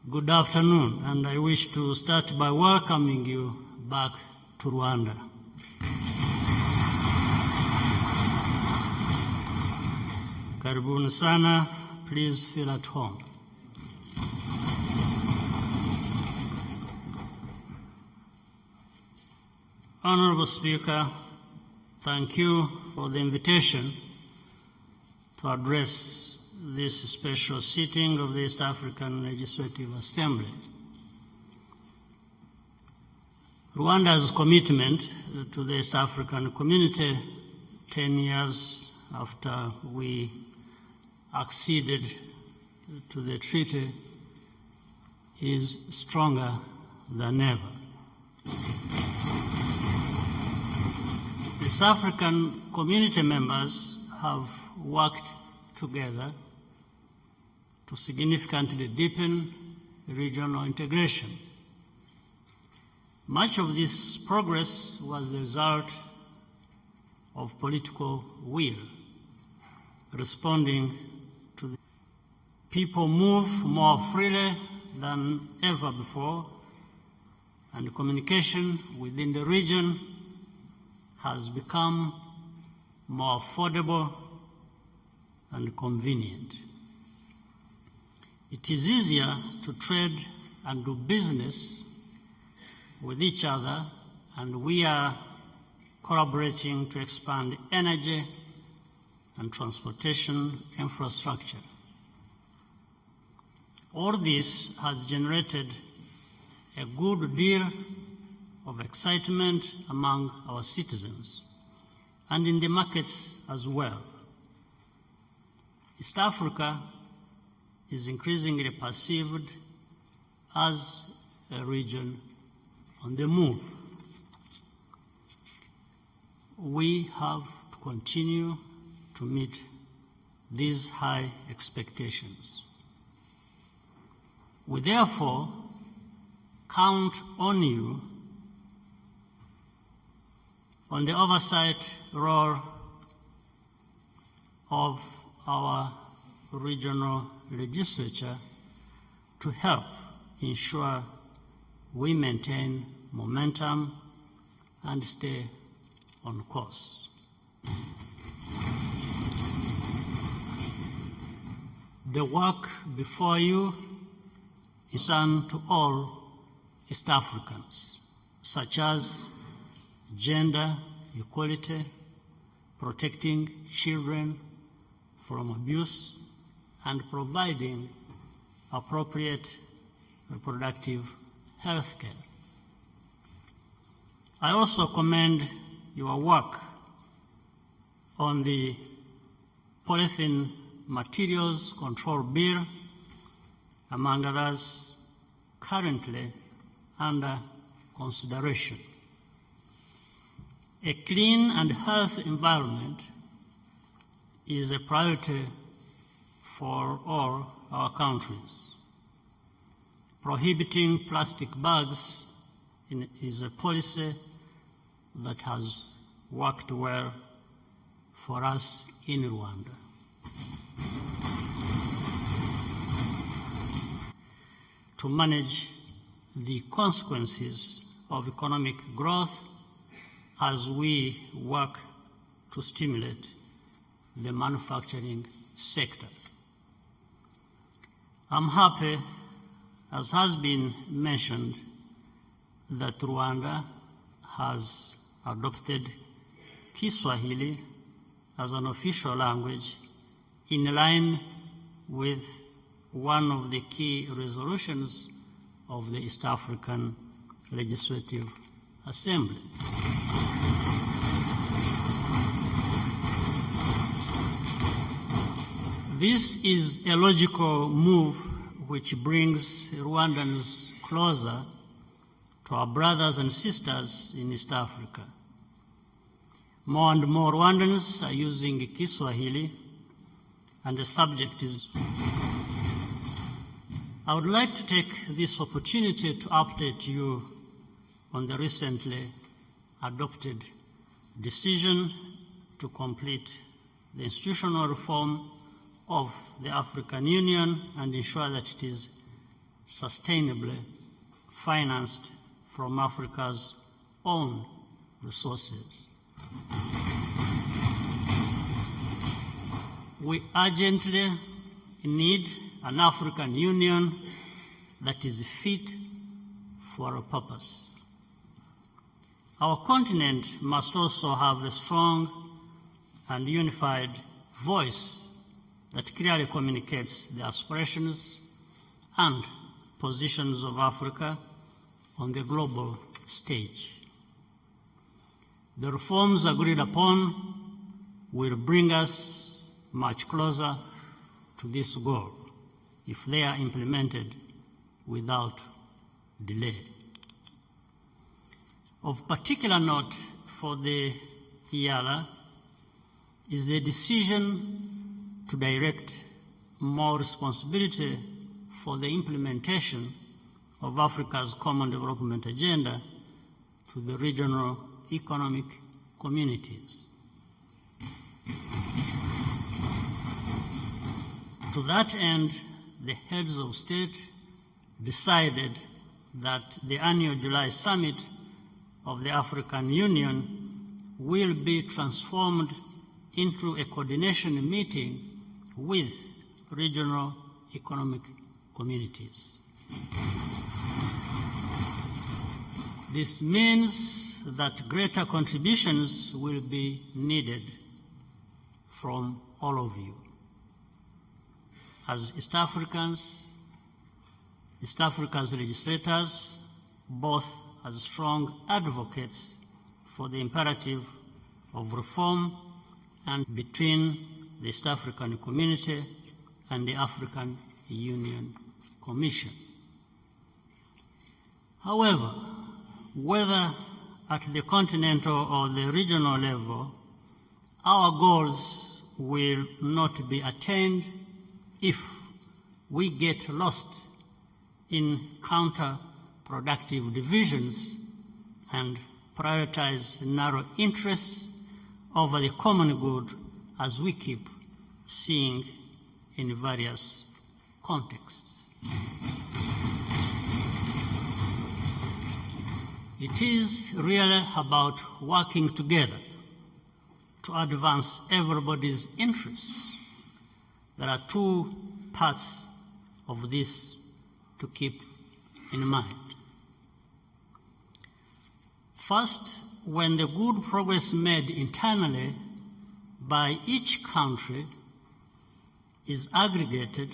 Good afternoon, and I wish to start by welcoming you back to Rwanda. Karibuni sana, please feel at home. Honorable Speaker, thank you for the invitation to address this special sitting of the East African Legislative Assembly. Rwanda's commitment to the East African community 10 years after we acceded to the treaty is stronger than ever. East African community members have worked together to significantly deepen regional integration. Much of this progress was the result of political will, responding to the people move more freely than ever before, and communication within the region has become more affordable and convenient. It is easier to trade and do business with each other, and we are collaborating to expand energy and transportation infrastructure. All this has generated a good deal of excitement among our citizens and in the markets as well. East Africa is increasingly perceived as a region on the move. We have to continue to meet these high expectations. We therefore count on you on the oversight role of our regional legislature to help ensure we maintain momentum and stay on course. The work before you is done to all East Africans, such as gender equality, protecting children from abuse, and providing appropriate reproductive health care. I also commend your work on the Polythene Materials Control Bill, among others, currently under consideration. A clean and healthy environment is a priority for all our countries. Prohibiting plastic bags is a policy that has worked well for us in Rwanda. To manage the consequences of economic growth as we work to stimulate the manufacturing sector. I'm happy, as has been mentioned, that Rwanda has adopted Kiswahili as an official language in line with one of the key resolutions of the East African Legislative Assembly. This is a logical move which brings Rwandans closer to our brothers and sisters in East Africa. More and more Rwandans are using Kiswahili, and the subject is... I would like to take this opportunity to update you on the recently adopted decision to complete the institutional reform of the African Union and ensure that it is sustainably financed from Africa's own resources. We urgently need an African Union that is fit for a purpose. Our continent must also have a strong and unified voice that clearly communicates the aspirations and positions of Africa on the global stage. The reforms agreed upon will bring us much closer to this goal if they are implemented without delay. Of particular note for the EALA is the decision to direct more responsibility for the implementation of Africa's Common Development Agenda to the regional economic communities. To that end, the heads of state decided that the annual July summit of the African Union will be transformed into a coordination meeting with regional economic communities. This means that greater contributions will be needed from all of you. As East Africa's legislators, both as strong advocates for the imperative of reform and between the East African community and the African Union Commission. However, whether at the continental or the regional level, our goals will not be attained if we get lost in counterproductive divisions and prioritize narrow interests over the common good, as we keep seeing in various contexts. It is really about working together to advance everybody's interests. There are two parts of this to keep in mind. First, when the good progress made internally by each country is aggregated,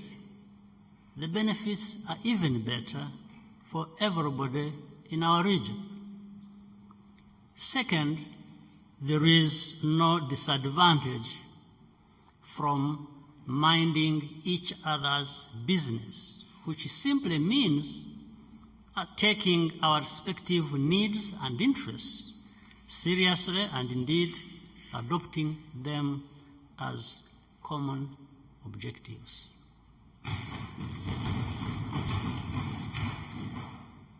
the benefits are even better for everybody in our region. Second, there is no disadvantage from minding each other's business, which simply means taking our respective needs and interests seriously and indeed adopting them as common objectives.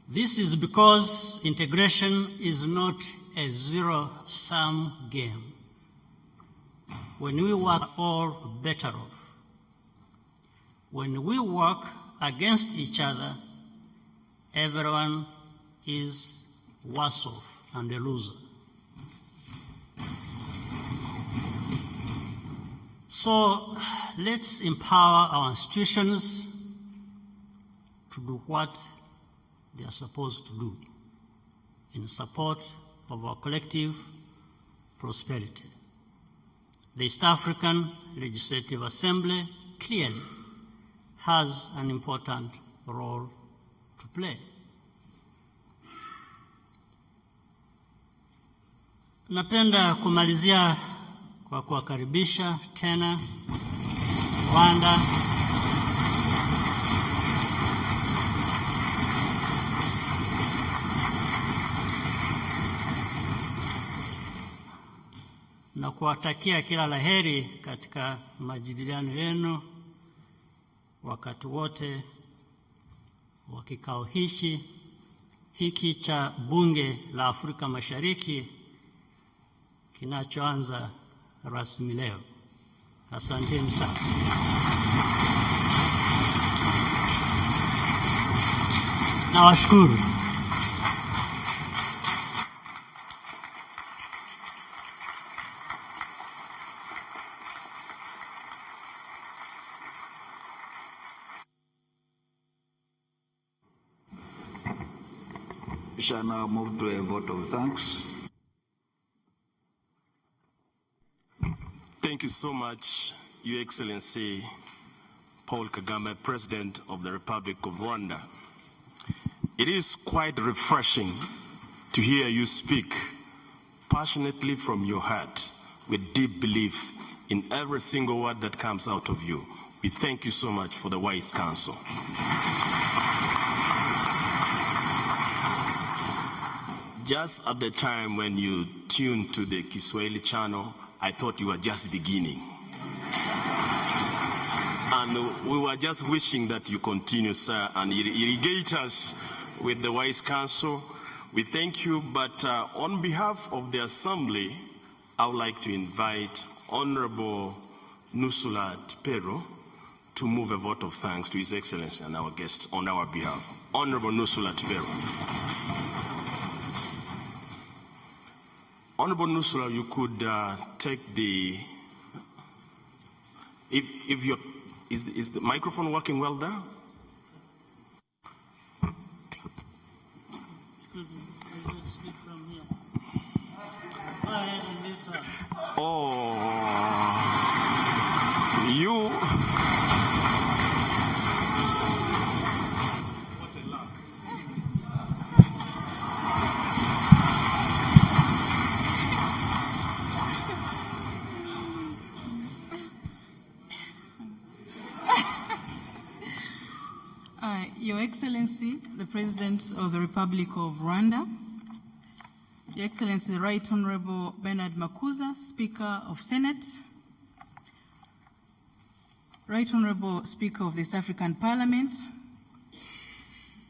This is because integration is not a zero-sum game. When we work, all better off. When we work against each other, everyone is worse off and a loser. So let's empower our institutions to do what they are supposed to do in support of our collective prosperity. The East African Legislative Assembly clearly has an important role to play. Napenda kumalizia kwa kuwakaribisha tena Rwanda na kuwatakia kila laheri katika majadiliano yenu wakati wote wa kikao hiki cha Bunge la Afrika Mashariki kinachoanza rasmi leo. Asanteni sana. Nawashukuru. We shall now move to a vote of thanks. Thank you so much, Your Excellency Paul Kagame, President of the Republic of Rwanda. It is quite refreshing to hear you speak passionately from your heart with deep belief in every single word that comes out of you. We thank you so much for the wise counsel. Just at the time when you tuned to the Kiswahili channel, I thought you were just beginning. And we were just wishing that you continue, sir, and irrigate us with the wise counsel. We thank you, but on behalf of the Assembly, I would like to invite Honorable Nusula Tipero to move a vote of thanks to His Excellency and our guests on our behalf. Honorable Nusula Tipero. Honorable Nusula, you could take the, if you're, is the microphone working well there? Speak from here. Go ahead on this one. Oh, you. What a luck. Your Excellency, the President of the Republic of Rwanda, Your Excellency, the Right Honorable Bernard Makuza, Speaker of Senate, Right Honorable Speaker of the East African Parliament,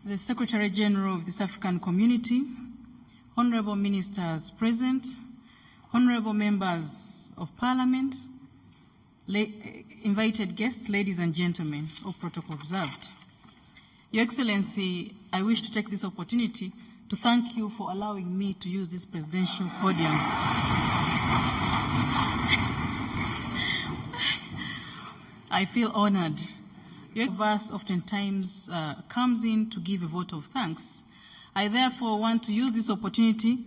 the Secretary General of this African Community, honorable ministers present, honorable members of Parliament, invited guests, ladies and gentlemen, all protocol observed. Your Excellency, I wish to take this opportunity to thank you for allowing me to use this presidential podium. I feel honored. Your verse oftentimes comes in to give a vote of thanks. I therefore want to use this opportunity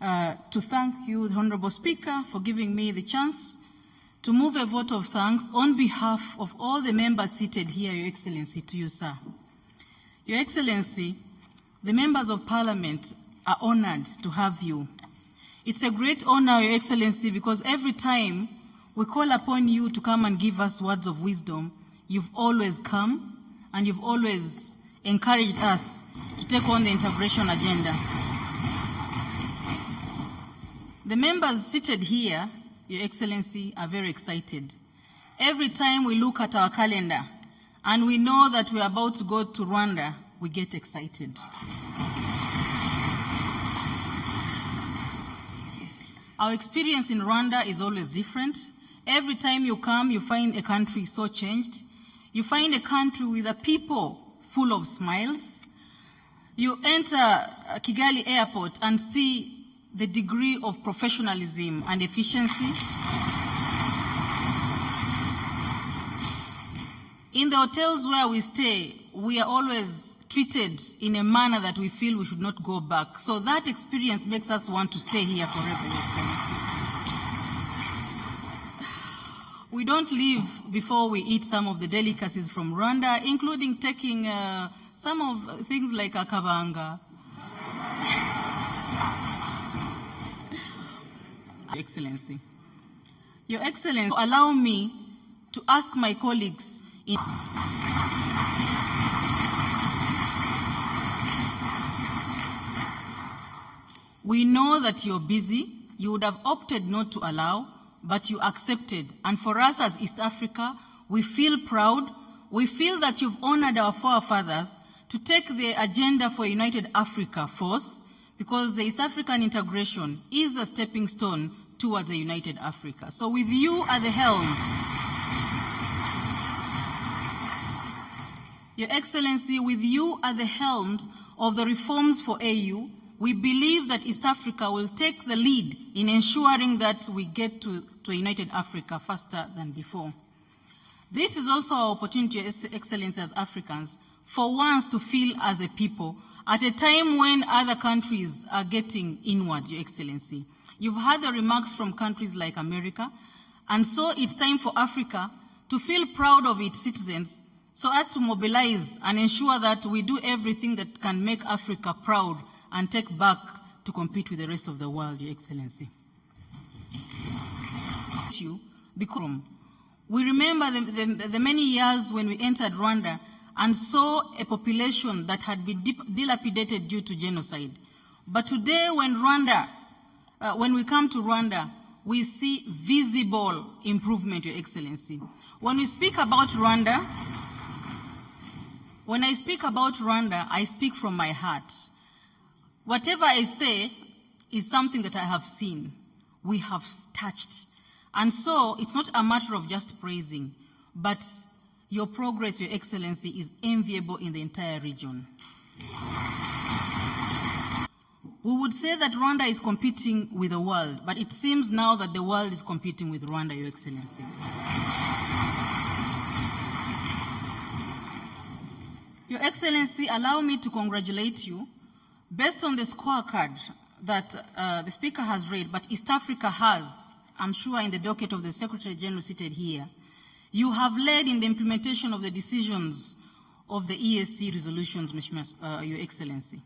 to thank you, the Honorable Speaker, for giving me the chance to move a vote of thanks on behalf of all the members seated here, Your Excellency, to you, sir. Your Excellency, the members of Parliament are honored to have you. It's a great honor, Your Excellency, because every time we call upon you to come and give us words of wisdom, you've always come and you've always encouraged us to take on the integration agenda. The members seated here, Your Excellency, are very excited. Every time we look at our calendar and we know that we're about to go to Rwanda, we get excited. Our experience in Rwanda is always different. Every time you come, you find a country so changed. You find a country with a people full of smiles. You enter Kigali airport and see the degree of professionalism and efficiency. In the hotels where we stay, we are always treated in a manner that we feel we should not go back. So that experience makes us want to stay here forever, Your Excellency. We don't leave before we eat some of the delicacies from Rwanda, including taking some of things like akabanga. Your Excellency. Your Excellency, allow me to ask my colleagues we know that you're busy. You would have opted not to allow, but you accepted. And for us as East Africa, we feel proud. We feel that you've honored our forefathers to take the agenda for United Africa forth, because the East African integration is a stepping stone towards a united Africa. So with you at the helm, Your Excellency, with you at the helm of the reforms for AU, we believe that East Africa will take the lead in ensuring that we get to a united Africa faster than before. This is also our opportunity, Your Excellency, as Africans, for once to feel as a people at a time when other countries are getting inward, Your Excellency. You've heard the remarks from countries like America, and so it's time for Africa to feel proud of its citizens so as to mobilize and ensure that we do everything that can make Africa proud and take back to compete with the rest of the world, Your Excellency. We remember the many years when we entered Rwanda and saw a population that had been dilapidated due to genocide. But today when we come to Rwanda, we see visible improvement, Your Excellency. When we speak about Rwanda, when I speak about Rwanda, I speak from my heart. Whatever I say is something that I have seen, we have touched. And so it's not a matter of just praising, but your progress, Your Excellency, is enviable in the entire region. We would say that Rwanda is competing with the world, but it seems now that the world is competing with Rwanda, Your Excellency. Your Excellency, allow me to congratulate you. Based on the scorecard that the Speaker has read, but East Africa has, I'm sure in the docket of the Secretary General seated here, you have led in the implementation of the decisions of the EAC resolutions, Your Excellency.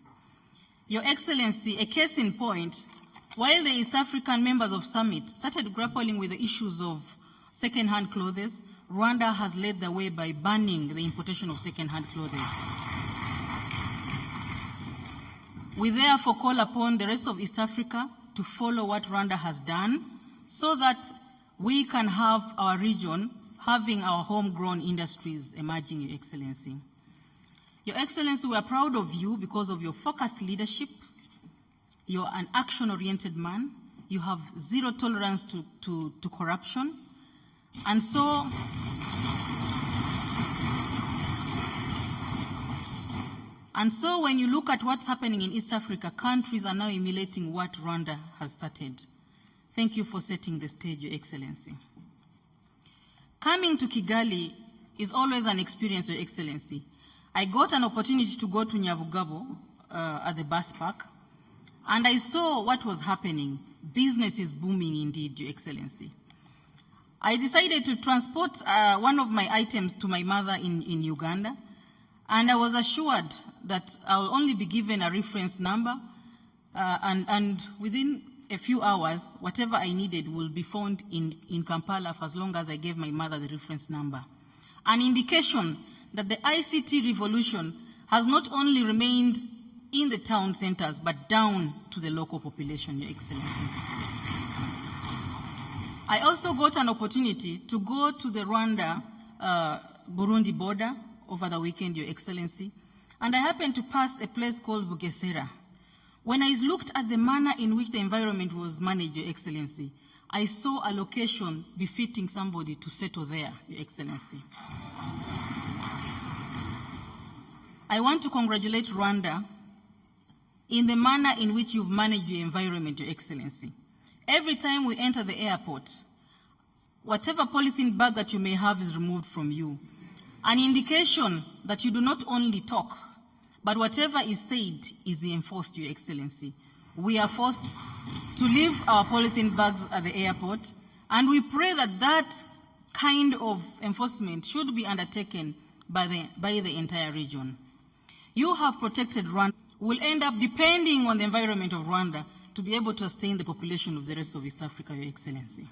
Your Excellency, a case in point, while the East African members of Summit started grappling with the issues of second-hand clothes, Rwanda has led the way by banning the importation of second-hand clothes. We therefore call upon the rest of East Africa to follow what Rwanda has done so that we can have our region having our homegrown industries emerging, Your Excellency. Your Excellency, we are proud of you because of your focused leadership. You're an action-oriented man. You have zero tolerance to corruption. And so, when you look at what's happening in East Africa, countries are now emulating what Rwanda has started. Thank you for setting the stage, Your Excellency. Coming to Kigali is always an experience, Your Excellency. I got an opportunity to go to Nyabugabo at the bus park, and I saw what was happening. Business is booming indeed, Your Excellency. I decided to transport one of my items to my mother in Uganda, and I was assured that I'll only be given a reference number, and within a few hours, whatever I needed will be found in Kampala for as long as I gave my mother the reference number. An indication that the ICT revolution has not only remained in the town centers, but down to the local population, Your Excellency. I also got an opportunity to go to the Rwanda-Burundi border over the weekend, Your Excellency, and I happened to pass a place called Bugesera. When I looked at the manner in which the environment was managed, Your Excellency, I saw a location befitting somebody to settle there, Your Excellency. I want to congratulate Rwanda in the manner in which you've managed your environment, Your Excellency. Every time we enter the airport, whatever polythene bag that you may have is removed from you. An indication that you do not only talk, but whatever is said is enforced, Your Excellency. We are forced to leave our polythene bags at the airport, and we pray that that kind of enforcement should be undertaken by the entire region. You have protected Rwanda. Will end up depending on the environment of Rwanda to be able to sustain the population of the rest of East Africa, Your Excellency.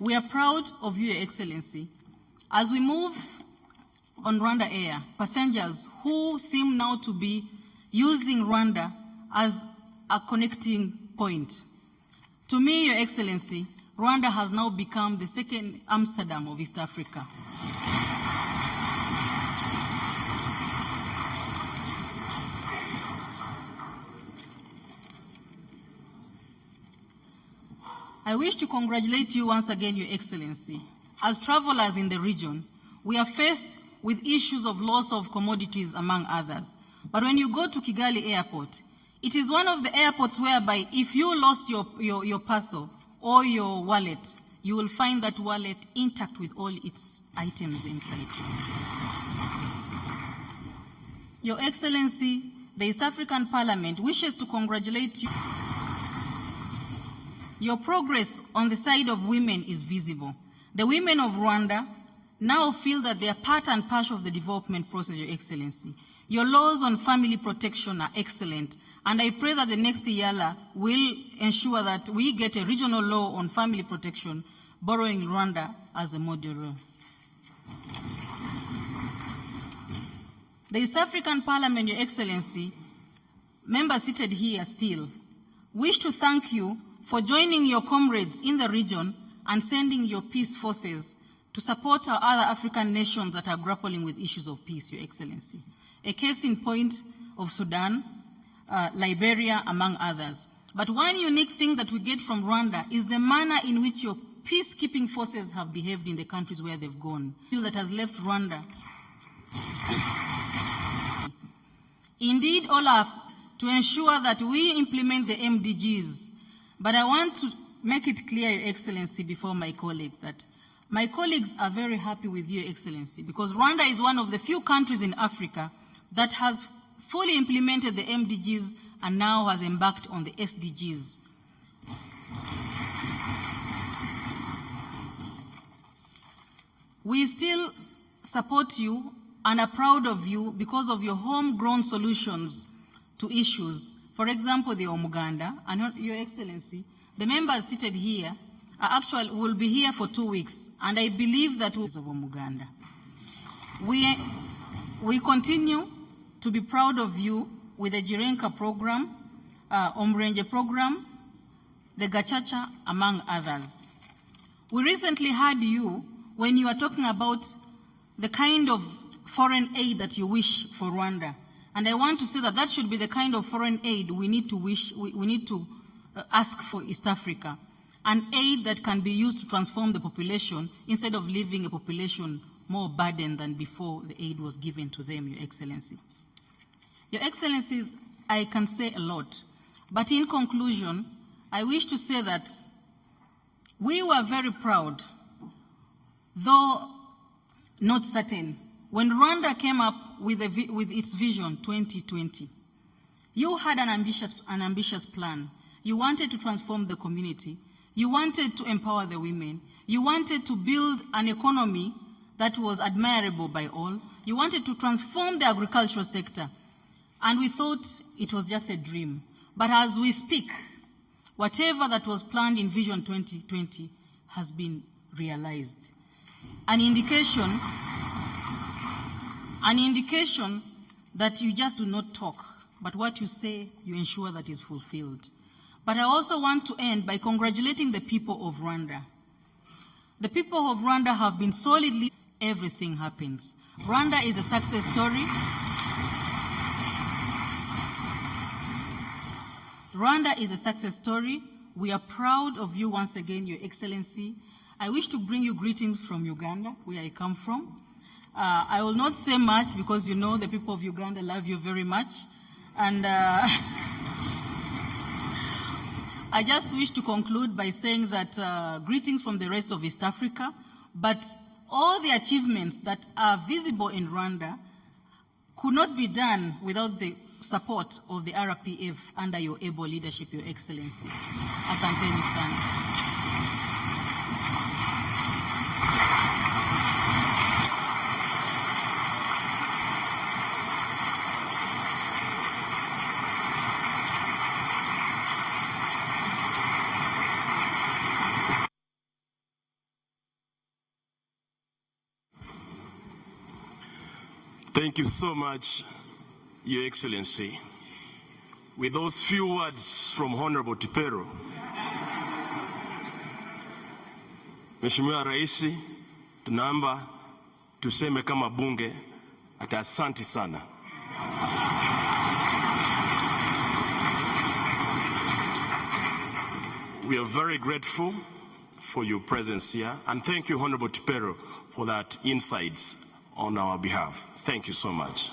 We are proud of you, Your Excellency. As we move on Rwanda Air, passengers who seem now to be using Rwanda as a connecting point. To me, Your Excellency, Rwanda has now become the second Amsterdam of East Africa. I wish to congratulate you once again, Your Excellency. As travelers in the region, we are faced with issues of loss of commodities, among others. But when you go to Kigali Airport, it is one of the airports whereby if you lost your parcel or your wallet, you will find that wallet intact with all its items inside. Your Excellency, the East African Parliament wishes to congratulate you. Your progress on the side of women is visible. The women of Rwanda now feel that they are part and parcel of the development process, Your Excellency. Your laws on family protection are excellent, and I pray that the next EALA will ensure that we get a regional law on family protection, borrowing Rwanda as a model. The East African Parliament, Your Excellency, members seated here still, wish to thank you for joining your comrades in the region and sending your peace forces to support our other African nations that are grappling with issues of peace, Your Excellency. A case in point of Sudan, Liberia, among others. But one unique thing that we get from Rwanda is the manner in which your peacekeeping forces have behaved in the countries where they've gone. That has left Rwanda. Indeed, all are to ensure that we implement the MDGs. But I want to make it clear, Your Excellency, before my colleagues, that my colleagues are very happy with you, Your Excellency, because Rwanda is one of the few countries in Africa that has fully implemented the MDGs and now has embarked on the SDGs. We still support you and are proud of you because of your homegrown solutions to issues. For example, the Omuganda, and Your Excellency, the members seated here will be here for 2 weeks, and I believe that we of Omuganda. We continue to be proud of you with the Jirenka program, Omrenje program, the Gachacha, among others. We recently heard you when you were talking about the kind of foreign aid that you wish for Rwanda. And I want to say that that should be the kind of foreign aid we need to ask for East Africa. An aid that can be used to transform the population instead of leaving a population more burdened than before the aid was given to them, Your Excellency. Your Excellency, I can say a lot, but in conclusion, I wish to say that we were very proud, though not certain, when Rwanda came up with its vision 2020. You had an ambitious plan. You wanted to transform the community. You wanted to empower the women. You wanted to build an economy that was admirable by all. You wanted to transform the agricultural sector. And we thought it was just a dream. But as we speak, whatever that was planned in Vision 2020 has been realized. An indication that you just do not talk, but what you say, you ensure that is fulfilled. But I also want to end by congratulating the people of Rwanda. The people of Rwanda have been solidly, everything happens. Rwanda is a success story. Rwanda is a success story. We are proud of you once again, Your Excellency. I wish to bring you greetings from Uganda, where I come from. I will not say much because you know the people of Uganda love you very much. And I just wish to conclude by saying that greetings from the rest of East Africa, but all the achievements that are visible in Rwanda could not be done without the support of the RPF under your able leadership, Your Excellency. Asanteni sana. Thank you so much, Your Excellency. With those few words from Honorable Tipero, Mheshimiwa Raisi, tunaomba tuseme kama bunge ati asante sana. We are very grateful for your presence here, and thank you, Honorable Tipero, for that insights on our behalf. Thank you so much.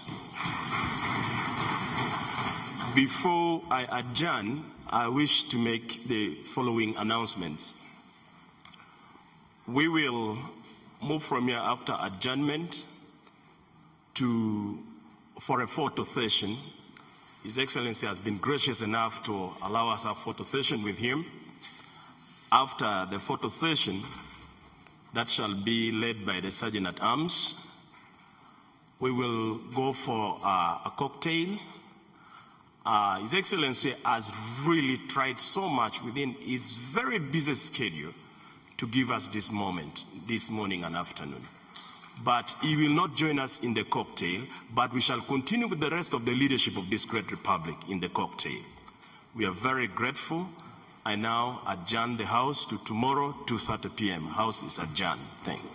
Before I adjourn, I wish to make the following announcements. We will move from here after adjournment for a photo session. His Excellency has been gracious enough to allow us a photo session with him. After the photo session, that shall be led by the Sergeant at Arms, we will go for a cocktail. His Excellency has really tried so much within his very busy schedule to give us this moment, this morning and afternoon. But he will not join us in the cocktail, but we shall continue with the rest of the leadership of this great republic in the cocktail. We are very grateful. I now adjourn the House to tomorrow, 2:30 p.m. House is adjourned. Thank you.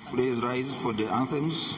Please rise for the anthems.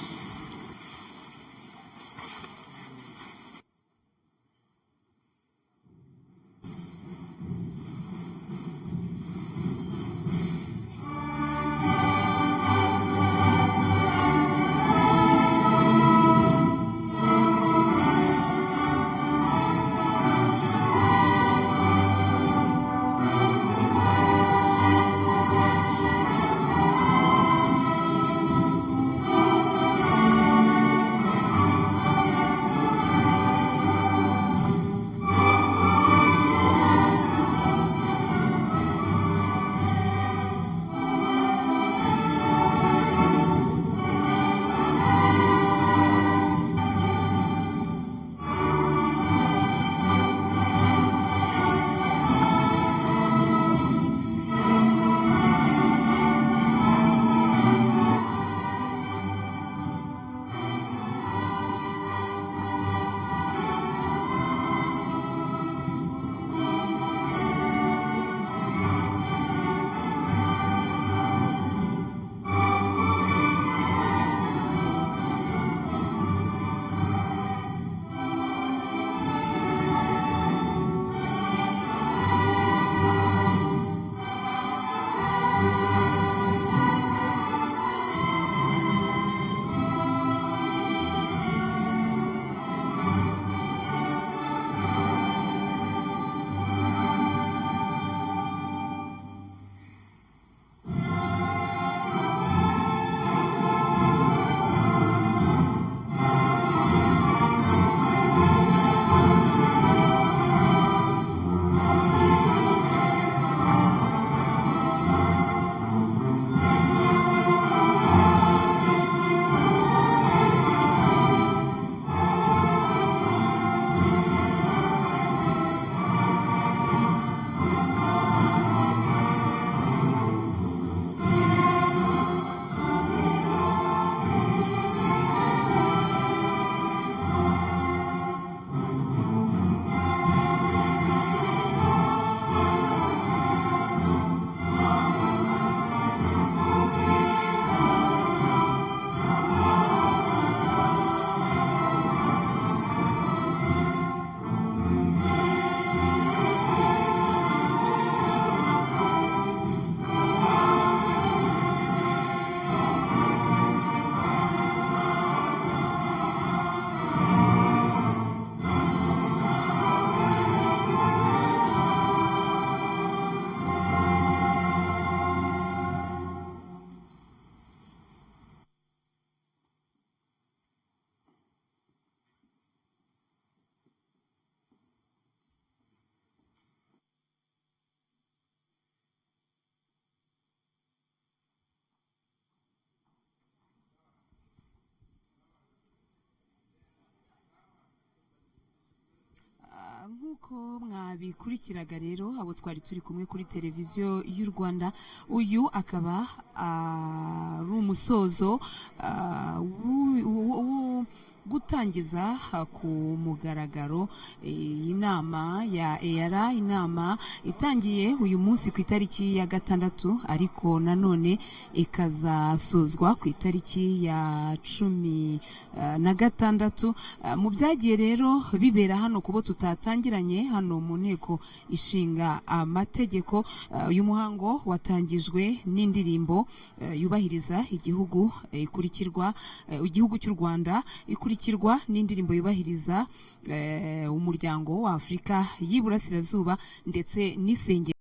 nk'uko mwabikurikiraga rero abo twari turi kumwe kuri televiziyo y'u Rwanda, uyu akaba ari umusozo gutangiza ku mugaragaro inama ya EALA, inama itangiye uyu munsi ku itariki ya 6 ariko nanone ikazasozwa ku itariki ya 16. Mu byagiye rero bibera hano kubo tutatangiranye hano mu nteko ishinga amategeko, uyu muhango watangijwe n'indirimbo yubahiriza igihugu ikurikirwa igihugu cy'u Rwanda, ikurikirwa n'indirimbo yubahiriza umuryango wa Afrika y'Iburasirazuba ndetse n'isengero